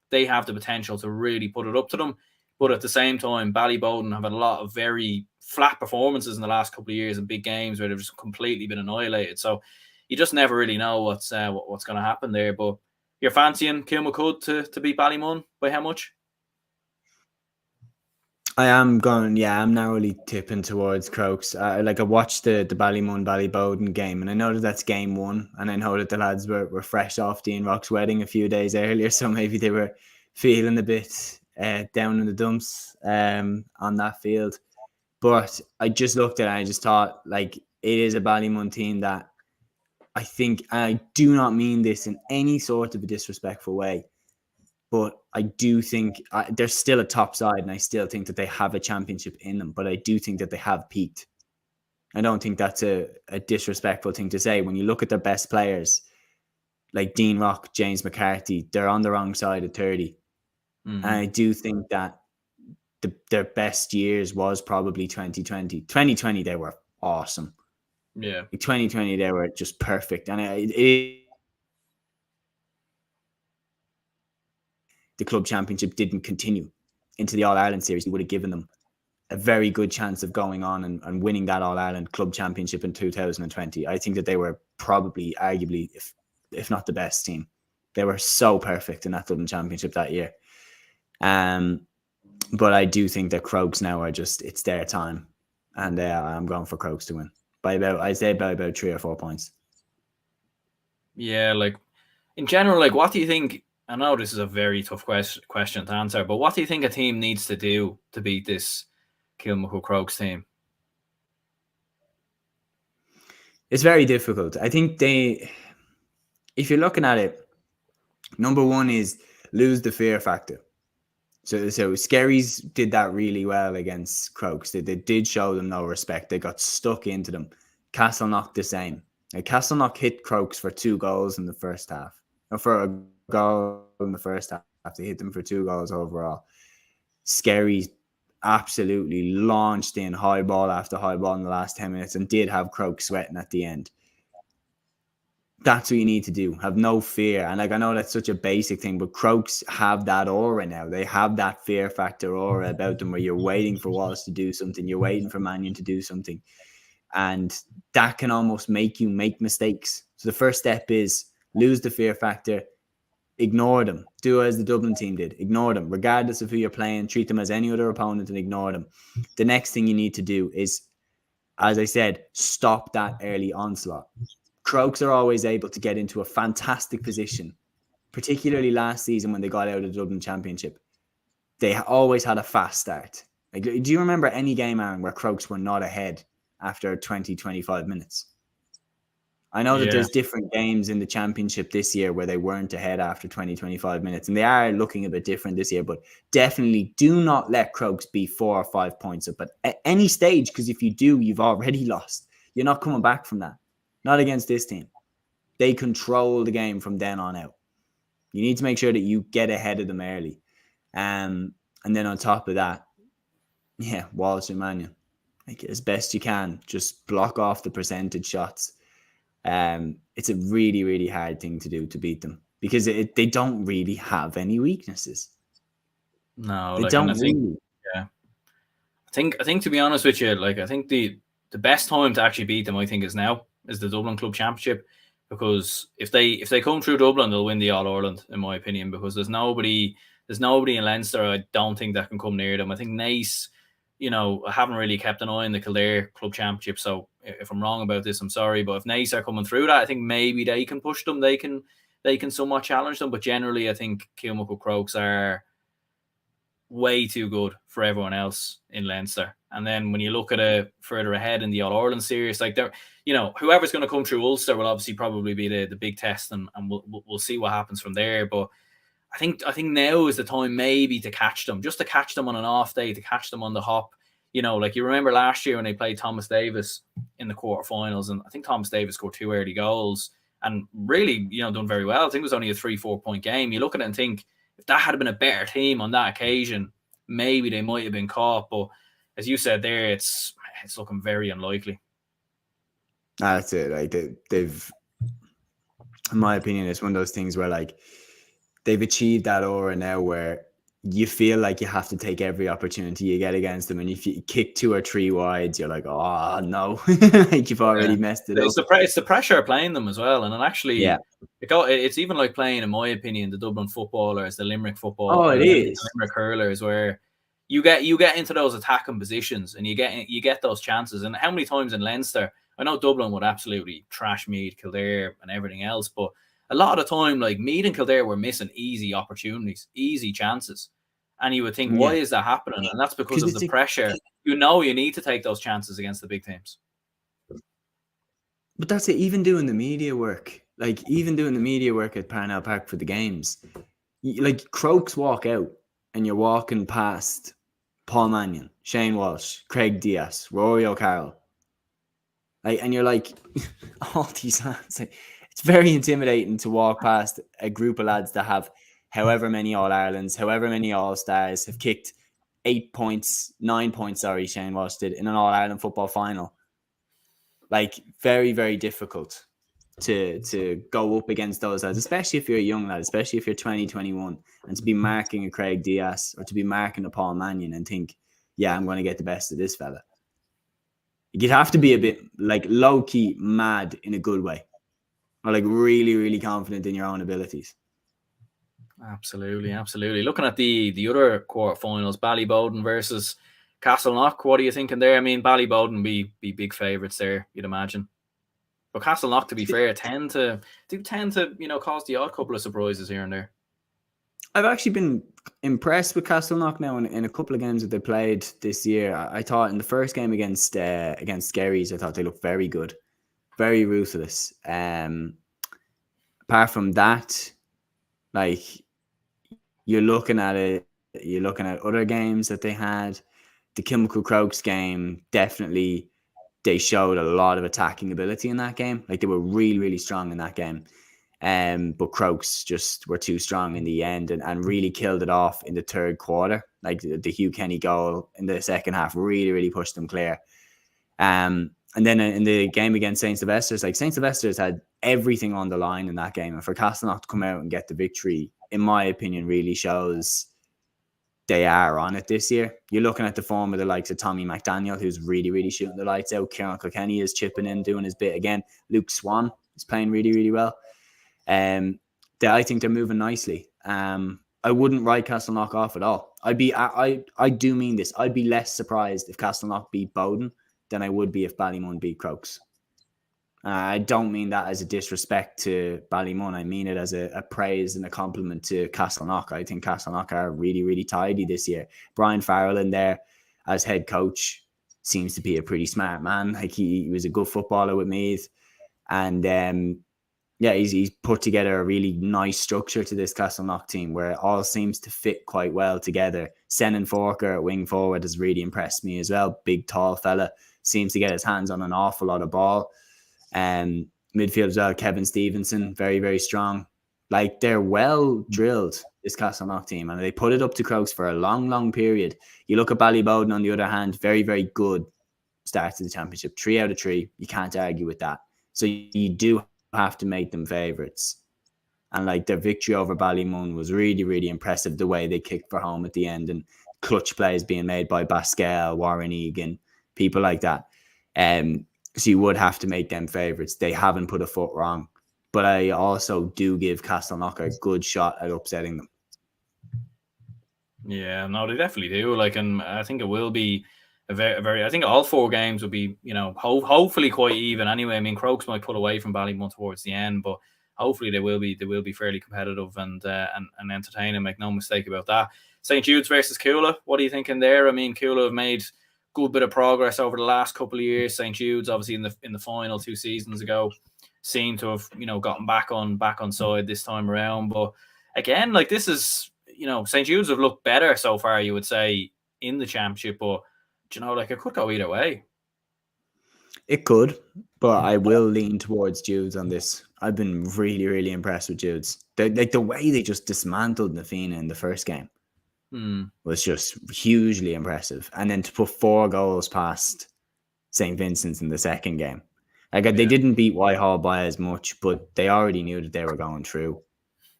they have the potential to really put it up to them. But at the same time, Ballybowden have had a lot of very flat performances in the last couple of years in big games where they've just completely been annihilated. So you just never really know what's going to happen there. But you're fancying Kilmacud to beat Ballymun by how much? I am going, yeah, I'm narrowly tipping towards Crokes. I watched the Ballymun Ballybowden game, and I know that's game one, and I know that the lads were fresh off Dean Rock's wedding a few days earlier, so maybe they were feeling a bit down in the dumps on that field. But I just looked at it and I just thought, like, it is a Ballymun team that I think, and I do not mean this in any sort of a disrespectful way, but I do think they're still a top side, and I still think that they have a championship in them, but I do think that they have peaked. I don't think that's a disrespectful thing to say. When you look at their best players, like Dean Rock, James McCarthy, they're on the wrong side of 30. Mm-hmm. And I do think that their best years was probably 2020. 2020, they were awesome. Yeah. 2020, they were just perfect. And the club championship didn't continue into the All-Ireland series. It would have given them a very good chance of going on and winning that All-Ireland club championship in 2020. I think that they were probably, arguably, if not the best team. They were so perfect in that Dublin championship that year. But I do think that Crokes now are just, it's their time. And I'm going for Crokes to win. I'd say by about 3 or 4 points. Yeah, like, in general, like, what do you think? I know this is a very tough question to answer, but what do you think a team needs to do to beat this Kilmacud Crokes team? It's very difficult. I think if you're looking at it, number one is lose the fear factor. So Skerries did that really well against Crokes. They did show them no respect. They got stuck into them. Castleknock the same. Like, Castleknock hit Crokes for 2 goals in the first half. Or for a goal in the first half. They hit them for 2 goals overall. Skerries absolutely launched in high ball after high ball in the last 10 minutes and did have Crokes sweating at the end. That's what you need to do. Have no fear. And like, I know that's such a basic thing, but Crokes have that aura now. They have that fear factor aura about them where you're waiting for Wallace to do something. You're waiting for Mannion to do something. And that can almost make you make mistakes. So the first step is lose the fear factor, ignore them. Do as the Dublin team did. Ignore them. Regardless of who you're playing, treat them as any other opponent and ignore them. The next thing you need to do is, as I said, stop that early onslaught. Crokes are always able to get into a fantastic position, particularly last season when they got out of the Dublin Championship. They always had a fast start. Like, do you remember any game, Aaron, where Crokes were not ahead after 20, 25 minutes? I know that there's different games in the championship this year where they weren't ahead after 20, 25 minutes, and they are looking a bit different this year, but definitely do not let Crokes be 4 or 5 points up at any stage, because if you do, you've already lost. You're not coming back from that. Not against this team. They control the game from then on out. You need to make sure that you get ahead of them early. And then on top of that, Walsh and Mannion, like, as best you can, just block off the percentage shots. It's a really, really hard thing to do to beat them, because they don't really have any weaknesses. No, they like, don't I think, really. Yeah. I think to be honest with you, like, I think the best time to actually beat them, I think, is now, is the Dublin Club Championship, because if they come through Dublin, they'll win the All Ireland, in my opinion, because there's nobody in Leinster, I don't think, that can come near them. I think Naas, I haven't really kept an eye on the Kildare Club Championship, so if I'm wrong about this, I'm sorry. But if Naas are coming through that, I think maybe they can push them. They can somewhat challenge them. But generally, I think Kilmacud Crokes are way too good for everyone else in Leinster. And then when you look at it further ahead in the All Ireland series, like, they're, whoever's going to come through Ulster will obviously probably be the big test, and we'll see what happens from there. But I think now is the time maybe to catch them, just to catch them on an off day, to catch them on the hop. Like, you remember last year when they played Thomas Davis in the quarterfinals, and I think Thomas Davis scored 2 early goals and really, done very well. I think it was only a 3-4 point game. You look at it and think, if that had been a better team on that occasion, maybe they might have been caught. But as you said there, it's looking very unlikely. That's it. Like, they've, in my opinion, it's one of those things where, like, they've achieved that aura now where you feel like you have to take every opportunity you get against them. And if you kick 2 or 3 wides, you're like, oh, no. Like, you've already messed it up. It's the pressure of playing them as well. And then actually, it's even like playing, in my opinion, the Dublin footballers, the Limerick footballers, it is. The Limerick hurlers, where you get into those attacking positions and you get those chances. And how many times in Leinster, I know Dublin would absolutely trash Meath, Kildare and everything else, but a lot of the time, like, Meath and Kildare were missing easy opportunities, easy chances. And you would think, why is that happening? And that's because of the pressure. You need to take those chances against the big teams. But that's it. Even doing the media work at Parnell Park for the games, like, Crokes walk out and you're walking past Paul Mannion, Shane Walsh, Craig Diaz, Rory O'Carroll. Like, and you're like, all these lads, like, it's very intimidating to walk past a group of lads that have however many All-Irelands, however many All-Stars, have kicked 9 points, Shane Walsh did, in an All-Ireland football final. Like, very, very difficult to go up against those lads, especially if you're a young lad, especially if you're 20, 21, and to be marking a Craig Diaz or to be marking a Paul Mannion and think, yeah, I'm going to get the best of this fella. You'd have to be a bit, like, low-key mad in a good way, or, like, really, really confident in your own abilities. Absolutely. Looking at the other quarterfinals, Ballybowden versus Castleknock, what are you thinking there? I mean, Ballybowden be big favourites there, you'd imagine. But Castleknock, to be fair, tend to cause the odd couple of surprises here and there. I've actually been impressed with Castleknock now in a couple of games that they played this year. I thought in the first game against Kerry's, I thought they looked very good, very ruthless. Apart from that, like, you're looking at other games that they had. The Kilmacud Crokes game, definitely they showed a lot of attacking ability in that game. Like, they were really, really strong in that game. But Crokes just were too strong in the end and really killed it off in the third quarter. Like, the Hugh Kenny goal in the second half really, really pushed them clear. And then in the game against St. Sylvester's, like, St. Sylvester's had everything on the line in that game. And for Castleknock to come out and get the victory, in my opinion, really shows they are on it this year. You're looking at the form of the likes of Tommy McDaniel, who's really, really shooting the lights out. Kieran Kilkenny is chipping in, doing his bit again. Luke Swan is playing really, really well. I think they're moving nicely. I wouldn't write Castleknock off at all. I do mean this. I'd be less surprised if Castleknock beat Bowden than I would be if Ballymun beat Crokes. I don't mean that as a disrespect to Ballymun. I mean it as a praise and a compliment to Castleknock. I think Castleknock are really, really tidy this year. Brian Farrell in there as head coach seems to be a pretty smart man. Like he was a good footballer with Meath. And he's put together a really nice structure to this Castleknock team where it all seems to fit quite well together. Senan Forker at wing forward has really impressed me as well. Big, tall fella. Seems to get his hands on an awful lot of ball. Midfield as well, Kevin Stevenson, very, very strong. Like, they're well drilled, this Castleknock team, and they put it up to Crokes for a long, long period. You look at Ballybowden on the other hand, very, very good start to the championship. 3 out of 3. You can't argue with that. So you do have to make them favourites. And like their victory over Ballymun was really, really impressive, the way they kicked for home at the end, and clutch plays being made by Pascal, Warren Egan, people like that. So you would have to make them favourites. They haven't put a foot wrong. But I also do give Castleknock a good shot at upsetting them. Yeah, no, they definitely do. Like, and I think it will be a very I think all 4 games will be, hopefully quite even anyway. I mean, Crokes might pull away from Ballymun towards the end, but hopefully they will be fairly competitive and entertaining. Make no mistake about that. St. Jude's versus Coola. What are you thinking there? I mean, Coola have made good bit of progress over the last couple of years. St. Jude's obviously in the final 2 seasons ago seem to have gotten back on side this time around. But again, like, this is St. Jude's have looked better so far, you would say, in the championship. But like, it could go either way. It could, but I will lean towards Jude's on this. I've been really, really impressed with Jude's. The way they just dismantled Nafina in the first game was just hugely impressive. And then to put 4 goals past St. Vincent's in the second game. They didn't beat Whitehall by as much, but they already knew that they were going through.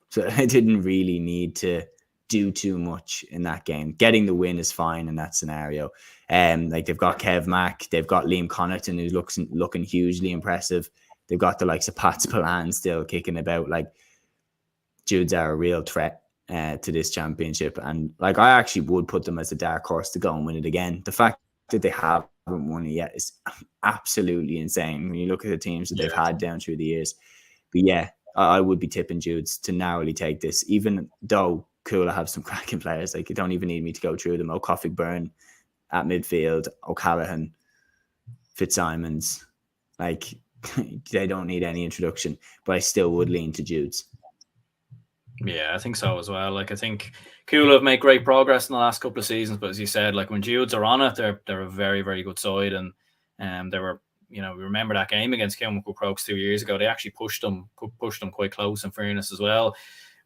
So they didn't really need to do too much in that game. Getting the win is fine in that scenario. They've got Kev Mack, they've got Liam Connaughton, who's looking hugely impressive. They've got the likes of Pat Spillane still kicking about. Like, Jude's are a real threat to this championship, and like, I actually would put them as a dark horse to go and win it again. The fact that they haven't won it yet is absolutely insane when you look at the teams that they've had down through the years. But yeah, I would be tipping Jude's to narrowly take this, even though Coola have some cracking players. Like, you don't even need me to go through them. O'Coffey Byrne at midfield, O'Callaghan, Fitzsimons. Like, they don't need any introduction, but I still would lean to Jude's. Yeah, I think so as well. Like, I think Coola have made great progress in the last couple of seasons, but as you said, like, when Jude's are on it, they're a very, very good side. And they were, we remember that game against Kilmacud Crokes 2 years ago. They actually pushed them quite close, in fairness as well.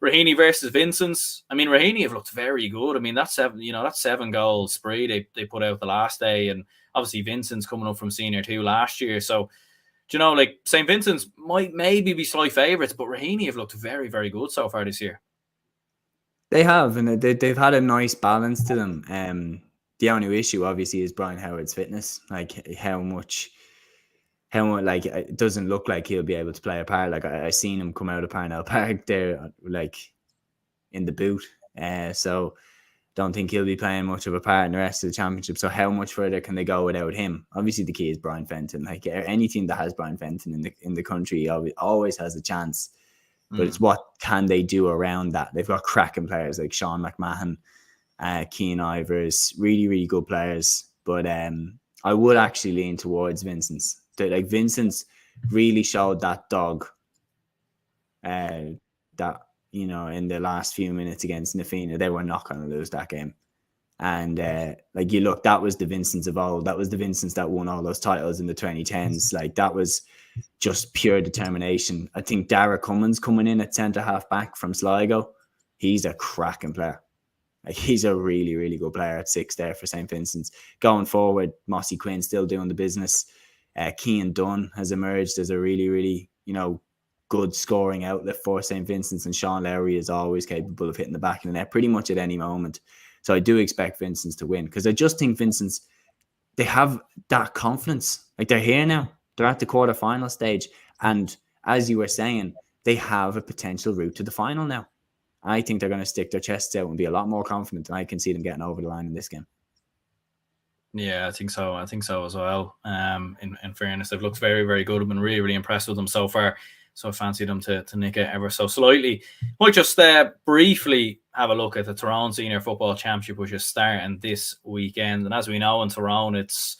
Raheny versus Vincent's. I mean, Raheny have looked very good. I mean, that 7 goal spree they put out the last day, and obviously Vincent's coming up from Senior 2 last year. So, like, St. Vincent's might maybe be slight favourites, but Raheny have looked very, very good so far this year. They have, and they've had a nice balance to them. The only issue, obviously, is Brian Howard's fitness. Like, how much, like, it doesn't look like he'll be able to play a part. Like, I seen him come out of Parnell Park there, like, in the boot. So don't think he'll be playing much of a part in the rest of the championship. So how much further can they go without him? Obviously, the key is Brian Fenton. Like, any team that has Brian Fenton in the country always has a chance. But it's what can they do around that? They've got cracking players like Sean McMahon, Keane Ivers, really, really good players. But I would actually lean towards Vincent's. Like, Vincent's really showed that dog that, in the last few minutes against Nafina, they were not going to lose that game. And like, you look, that was the Vincents of old. That was the Vincents that won all those titles in the 2010s. Like, that was just pure determination. I think Dara Cummins coming in at centre half back from Sligo, he's a cracking player. Like, he's a really, really good player at 6 there for St. Vincent's. Going forward, Mossy Quinn still doing the business. Cian Dunn has emerged as a really, really, good scoring outlet for St. Vincent's, and Sean Lowry is always capable of hitting the back of the net pretty much at any moment. So I do expect Vincent's to win, because I just think Vincent's, they have that confidence. Like, they're here now. They're at the quarterfinal stage. And as you were saying, they have a potential route to the final now. I think they're going to stick their chests out and be a lot more confident, and I can see them getting over the line in this game. Yeah, I think so. I think so as well. In fairness, they've looked very, very good. I've been really, really impressed with them so far. So I fancy them to nick it ever so slightly. Might just briefly have a look at the Tyrone Senior Football Championship, which is starting this weekend. And as we know, in Tyrone, it's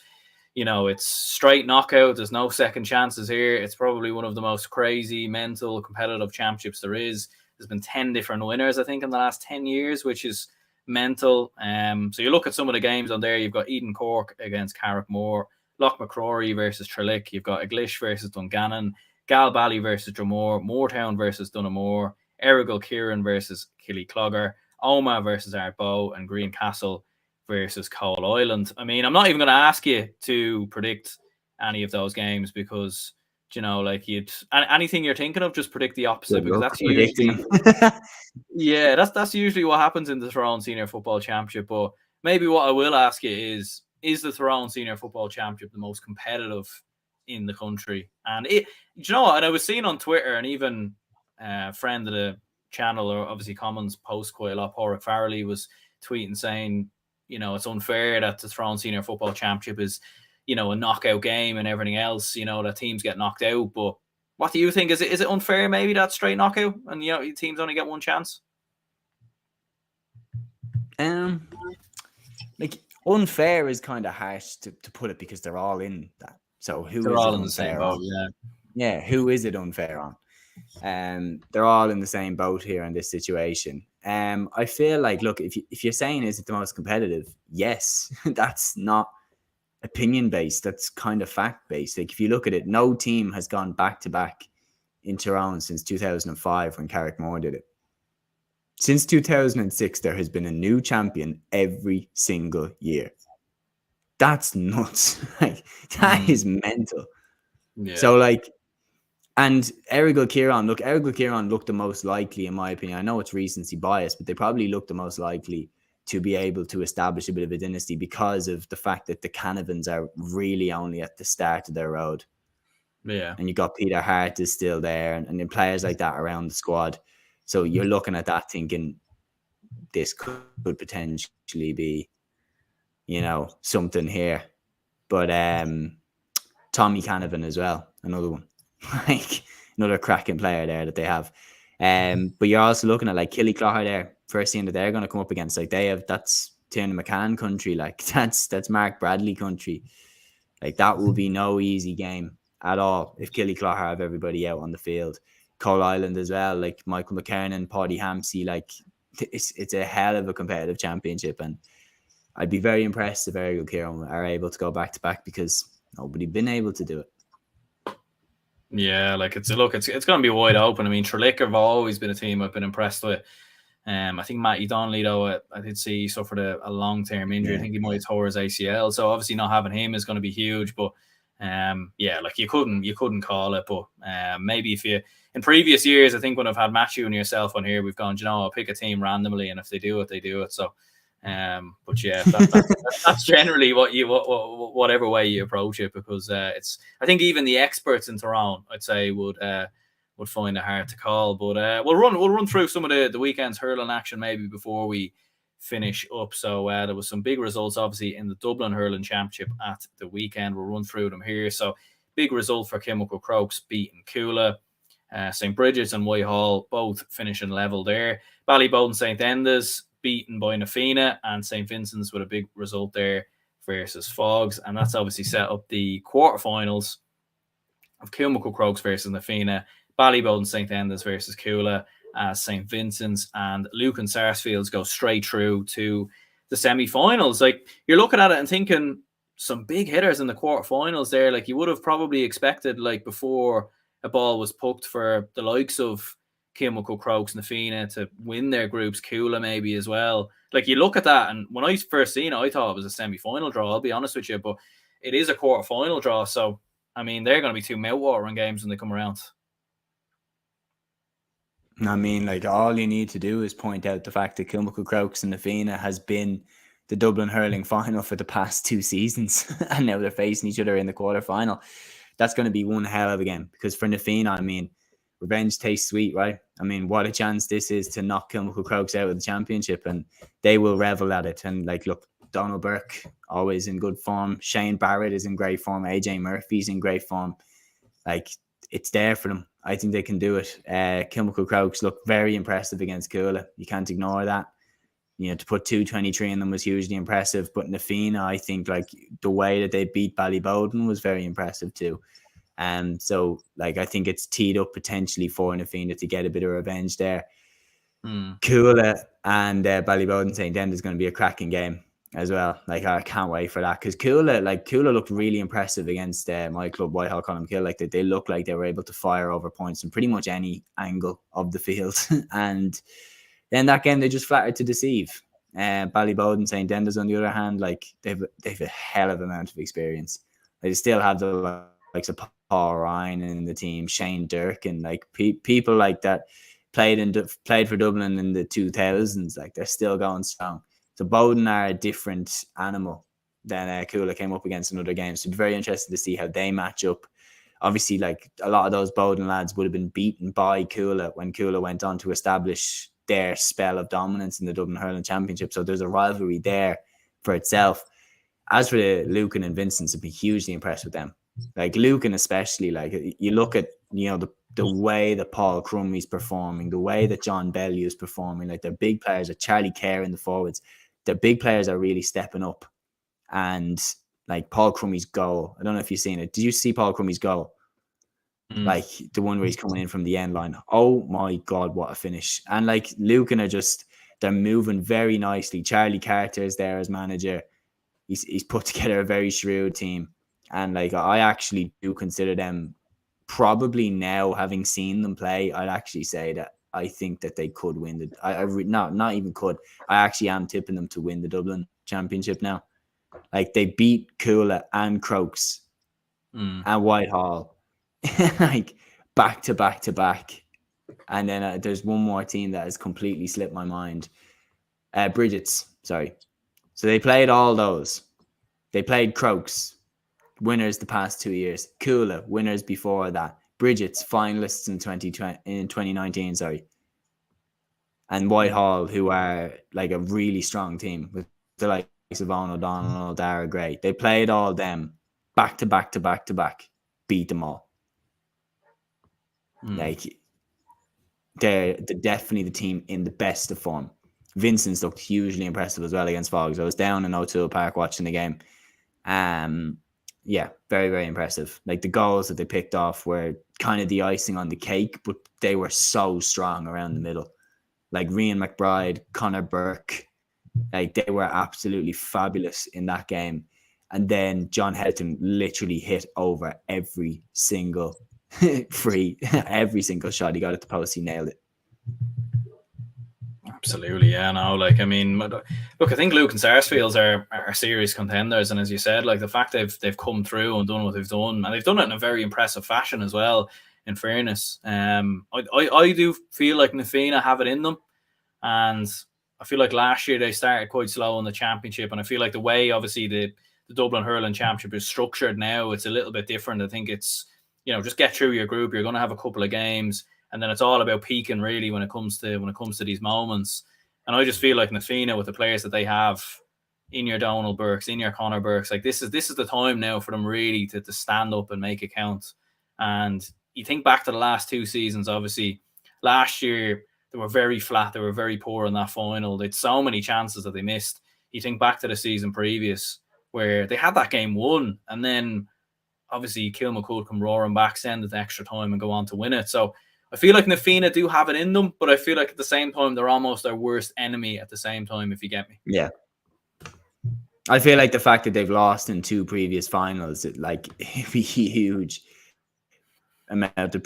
straight knockout. There's no second chances here. It's probably one of the most crazy, mental, competitive championships there is. There's been 10 different winners, I think, in the last 10 years, which is mental. So you look at some of the games on there. You've got Eden Cork against Carrickmore, Loch McCrory versus Tralee. You've got Eglish versus Dungannon, Galbally versus Dromore, Moortown versus Dunamore, Errigal Kieran versus Killyclogger, Omagh versus Arbroath, and Greencastle versus Coal Island. I mean, I'm not even going to ask you to predict any of those games, because, you know, like, anything you're thinking of, just predict the opposite, because that's usually yeah, that's usually what happens in the Tyrone Senior Football Championship. But maybe what I will ask you is the Tyrone Senior Football Championship the most competitive in the country? And you know what? And I was seeing on Twitter, and even a friend of the channel, or obviously Commons post quite a lot, Porrick Farrelly, was tweeting saying, you know, it's unfair that the Tyrone Senior Football Championship is, you know, a knockout game and everything else, you know, that teams get knocked out. But what do you think? Is it unfair, maybe, that straight knockout, and, you know, teams only get one chance? Like, unfair is kind of harsh to put it, because they're all in that. So they're all in the same boat, yeah. Who is it unfair on? They're all in the same boat here in this situation. I feel like, look, if you're saying, is it the most competitive? Yes, that's not opinion based. That's kind of fact based. Like, if you look at it, no team has gone back to back in Tyrone since 2005 when Carrickmore did it. Since 2006, there has been a new champion every single year. That's nuts. Like, that is mental. Yeah. So, like, and Errigal Kieran looked the most likely, in my opinion. I know it's recency bias, but they probably looked the most likely to be able to establish a bit of a dynasty, because of the fact that the Canavans are really only at the start of their road. Yeah. And you got Peter Hart is still there, and then players like that around the squad. So you're looking at that thinking, this could potentially be, you know, something here. But Tommy Canavan as well, another one. Like, another cracking player there that they have. But you're also looking at, like, Killyclogher there, first team that they're going to come up against. Like, that's Tiernan McCann country. Like, that's Mark Bradley country. Like, that will be no easy game at all if Killyclogher have everybody out on the field. Coal Island as well, like Michael McKernan, Paddy Hampsey. Like, it's a hell of a competitive championship, and I'd be very impressed if Errigal Kieran are able to go back to back, because nobody been able to do it. Yeah, like, it's going to be wide open. I mean, Tralee have always been a team I've been impressed with. I think Matty Donnelly, though, I did see he suffered a long-term injury. Yeah. I think he might have tore his ACL. So obviously not having him is going to be huge. But yeah, like, you couldn't call it. But maybe if you, in previous years, I think when I've had Matthew and yourself on here, we've gone, you know, I'll pick a team randomly, and if they do it, they do it. So, but yeah, that's generally whatever way you approach it, because I think even the experts in Tyrone, I'd say, would find it hard to call. But we'll run through some of the weekend's hurling action maybe before we finish up. So there was some big results, obviously, in the Dublin Hurling Championship at the weekend. We'll run through them here. So big result for Kilmacud Crokes beating Coola. St. Bridget's and Whitehall both finishing level there. Ballyboden St. Enda's beaten by Nafina, and St. Vincent's with a big result there versus Fogs. And that's obviously set up the quarterfinals of Kilmacud Crokes versus Nafina, Ballyboden St. Enda's versus Coola, as St. Vincent's and Lucan Sarsfields go straight through to the semi-finals. Like, you're looking at it and thinking, some big hitters in the quarterfinals there. Like, you would have probably expected, like, before a ball was pucked, for the likes of Kilmacud Crokes, Nafina to win their groups, Coola maybe as well. Like, you look at that, and when I first seen it, I thought it was a semi-final draw, I'll be honest with you, but it is a quarter-final draw. So, I mean, they're going to be two mouth-watering games when they come around. I mean, like, all you need to do is point out the fact that Kilmacud Crokes and Nafina has been the Dublin hurling final for the past 2 seasons, and now they're facing each other in the quarterfinal. That's going to be one hell of a game, because for Nafina, I mean, revenge tastes sweet, right? I mean, what a chance this is to knock Kilmacud Crokes out of the championship, and they will revel at it. And like, look, Donald Burke always in good form. Shane Barrett is in great form. AJ Murphy's in great form. Like, it's there for them. I think they can do it. Kilmacud Crokes look very impressive against Coola. You can't ignore that. You know, to put 223 in them was hugely impressive. But Nafina, I think, like, the way that they beat Ballybowden was very impressive too. And so, like, I think it's teed up potentially for Nafina to get a bit of revenge there. Coola and Ballybowden St. End is going to be a cracking game as well. Like, I can't wait for that, because Coola looked really impressive against my club, Whitehall Columkill. Like, they looked like they were able to fire over points from pretty much any angle of the field. And then that game, they just flattered to deceive. Ballybowden St. Enders, on the other hand, like, they've a hell of amount of experience. They still have the likes of Paul Ryan in the team, Shane Dirk, and like people like that played for Dublin in the 2000s. Like, they're still going strong. So Bowden are a different animal than Coola came up against in other games. So, be very interested to see how they match up. Obviously, like, a lot of those Bowden lads would have been beaten by Coola when Coola went on to establish their spell of dominance in the Dublin Hurling Championship. So there's a rivalry there for itself. As for the Lucan and Vincents, I'd be hugely impressed with them. Like, Lucan especially, like, you look at, you know, the way that Paul Crummey's performing, the way that John Bellew is performing, like, they're big players, like Charlie Kerr in the forwards. Their big players are really stepping up. And like, Paul Crummey's goal, I don't know if you've seen it. Did you see Paul Crummey's goal? Like, the one where he's coming in from the end line. Oh my God, what a finish. And like, Lucan are they're moving very nicely. Charlie Carter is there as manager. He's put together a very shrewd team. And like, I actually do consider them, probably now, having seen them play, I'd actually say that I think that they could win not even could. I actually am tipping them to win the Dublin Championship now. Like, they beat Coola and Crokes and Whitehall, like, back to back to back. And then there's one more team that has completely slipped my mind. Bridget's, sorry. So they played all those. They played Crokes, winners the past 2 years. Coola, winners before that. Bridget's, finalists in 2019, sorry. And Whitehall, who are like a really strong team with the likes of Owen O'Donnell, Dara Gray. They played all them back to back to back to back, beat them all. Like, they're definitely the team in the best of form. Vincent's looked hugely impressive as well against Fogs. I was down in O'Toole Park watching the game. Yeah, very, very impressive. Like, the goals that they picked off were kind of the icing on the cake, but they were so strong around the middle. Like, Rian McBride, Connor Burke, like, they were absolutely fabulous in that game. And then John Helton literally hit over every single free, every single shot he got at the post, he nailed it. Absolutely, yeah. No, like, I mean, look, I think Luke and Sarsfields are serious contenders, and as you said, like, the fact they've come through and done what they've done, and they've done it in a very impressive fashion as well. In fairness, I do feel like Nafina have it in them, and I feel like last year they started quite slow in the championship, and I feel like the way, obviously, the Dublin Hurling Championship is structured now, it's a little bit different. I think it's, you know, just get through your group. You're going to have a couple of games, and then it's all about peaking, really, when it comes to these moments. And I just feel like Nafina, with the players that they have, in your Donald Burks, in your Connor Burks, like, this is the time now for them really to stand up and make it count. And you think back to the last 2 seasons, obviously, last year they were very flat. They were very poor in that final. They had so many chances that they missed. You think back to the season previous where they had that game won, and then obviously Kilmacud come roaring back, send it to extra time and go on to win it. So I feel like Nafina do have it in them, but I feel like at the same time they're almost their worst enemy at the same time, if you get me. Yeah. I feel like the fact that they've lost in 2 previous finals, it'd be huge amount of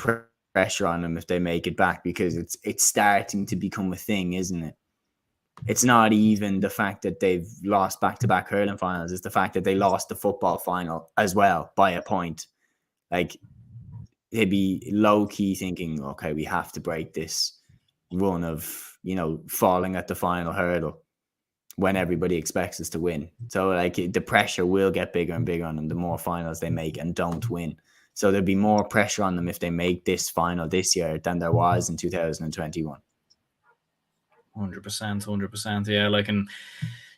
pressure on them if they make it back, because it's starting to become a thing, isn't it? It's not even the fact that they've lost back-to-back hurling finals. It's the fact that they lost the football final as well by a point. Like, they'd be low-key thinking, okay, we have to break this. run of, falling at the final hurdle when everybody expects us to win. So like the pressure will get bigger and bigger on them the more finals they make and don't win. So there'll be more pressure on them if they make this final this year than there was in 2021. 100%. Yeah, like, and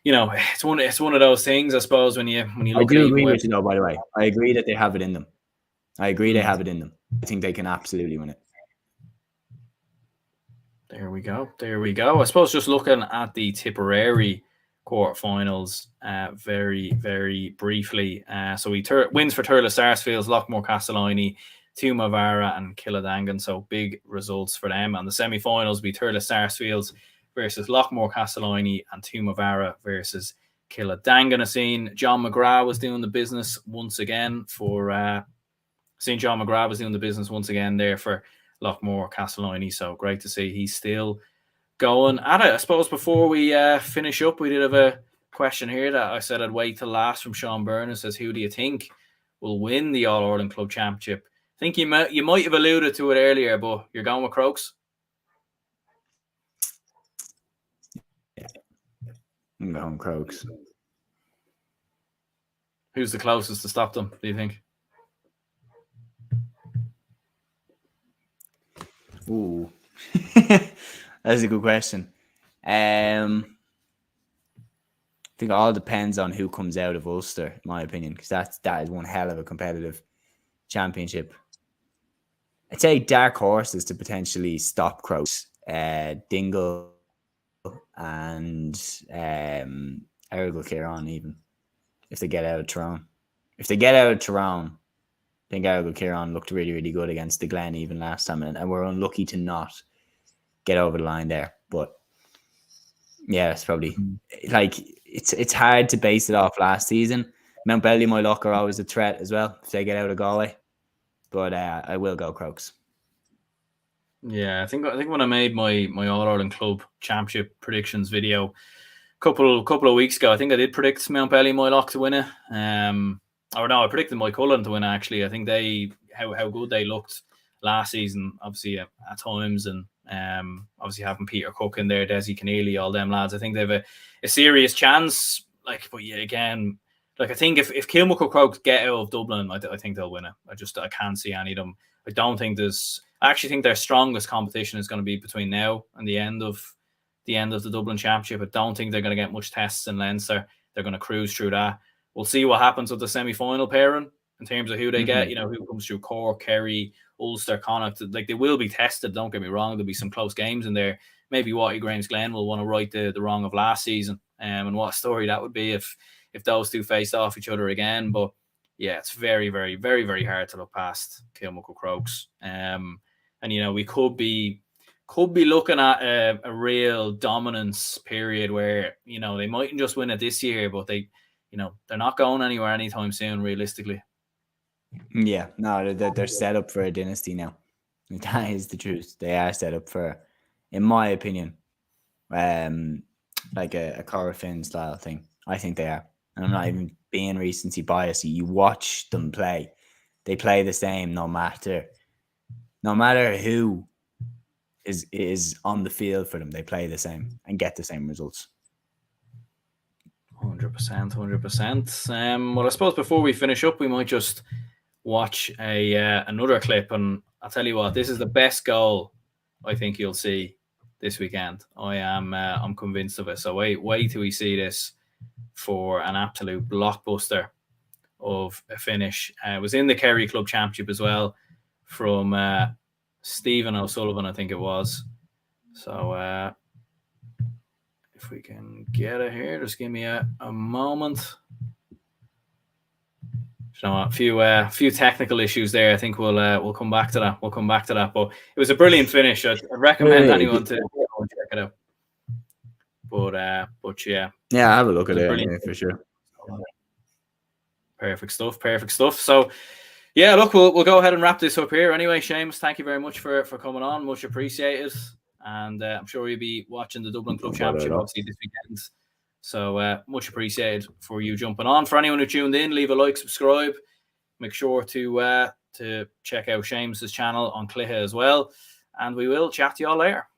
it's one of those things, I suppose, when you look. I do agree with you, though. By the way, I agree that they have it in them. I think they can absolutely win it. There we go. I suppose just looking at the Tipperary quarterfinals very, very briefly. So we wins for Turles Sarsfields, Lockmore Castellini, Tumavara and Killadangan. So big results for them. And the semi-finals be Turles Sarsfields versus Lockmore Castellini and Tumavara versus Killadangan. I seen John McGrath was doing the business once again for there for Lockmore Castellini. So great to see he's still going at it. I suppose before we finish up, we did have a question here that I said I'd wait till last from Sean Byrne. It says, who do you think will win the All-Ireland Club Championship? I think you might have alluded to it earlier, but you're going with Crokes? Yeah. I'm going Crokes. Who's the closest to stop them, do you think? Ooh. That's a good question. I think it all depends on who comes out of Ulster, in my opinion, because that is one hell of a competitive championship. I'd say dark horses to potentially stop Crokes, Dingle and Ergal Kieran, even if they get out of Tyrone. If they get out of Tyrone, I think Ergal Kieran looked really, really good against the Glen even last time, and we're unlucky to not get over the line there. But yeah, it's probably like it's hard to base it off last season. Mount Ballymoylock are always a threat as well if they get out of Galway. But I will go Crokes. Yeah, I think when I made my All-Ireland Club Championship predictions video a couple of weeks ago, I think I did predict Mount Ballymoylock to win it. I predicted Mike Cullen to win, actually. I think how good they looked last season, obviously at times, and obviously having Peter Cook in there, Desi Keneally, all them lads. I think they have a serious chance. But yeah, again, I think if Kilmacud Crokes get out of Dublin, I think they'll win it. I can't see any of them. I actually think their strongest competition is going to be between now and the end of the Dublin Championship. I don't think they're going to get much tests in Leinster. They're going to cruise through that. We'll see what happens with the semi-final pairing in terms of who they get. Who comes through Cork, Kerry, Ulster, Connacht. Like, they will be tested. Don't get me wrong. There'll be some close games in there. Maybe Watty Graham's Glen will want to right the wrong of last season. And what a story that would be if those two faced off each other again. But yeah, it's very, very, very, very hard to look past Kilmacud Crokes. And we could be looking at a real dominance period where they mightn't just win it this year, but they're not going anywhere anytime soon, realistically. Yeah, no, they're set up for a dynasty now. That is the truth. They are set up for, in my opinion, like a Cara Finn style thing. I think they are. And I'm not even being recency biased. You watch them play. They play the same no matter who is on the field for them. They play the same and get the same results. 100%. Well, I suppose before we finish up, we might just watch another clip, and I'll tell you what, this is the best goal I think you'll see this weekend. I'm convinced of it. So wait till we see this for an absolute blockbuster of a finish. It was in the Kerry Club Championship as well, from Stephen O'Sullivan, I think it was. So if we can get it here, just give me a moment. A few technical issues there. I think we'll come back to that. But it was a brilliant finish. I'd recommend anyone to go and check it out. But yeah, have a look at it for sure. Perfect stuff. So yeah, look, we'll go ahead and wrap this up here. Anyway, Seamus, thank you very much for coming on. Much appreciated. And I'm sure you'll be watching the Dublin Club Championship obviously this weekend. So much appreciated for you jumping on. For anyone who tuned in, leave a like, subscribe. Make sure to check out Seamus's channel on Cliha as well. And we will chat to you all later.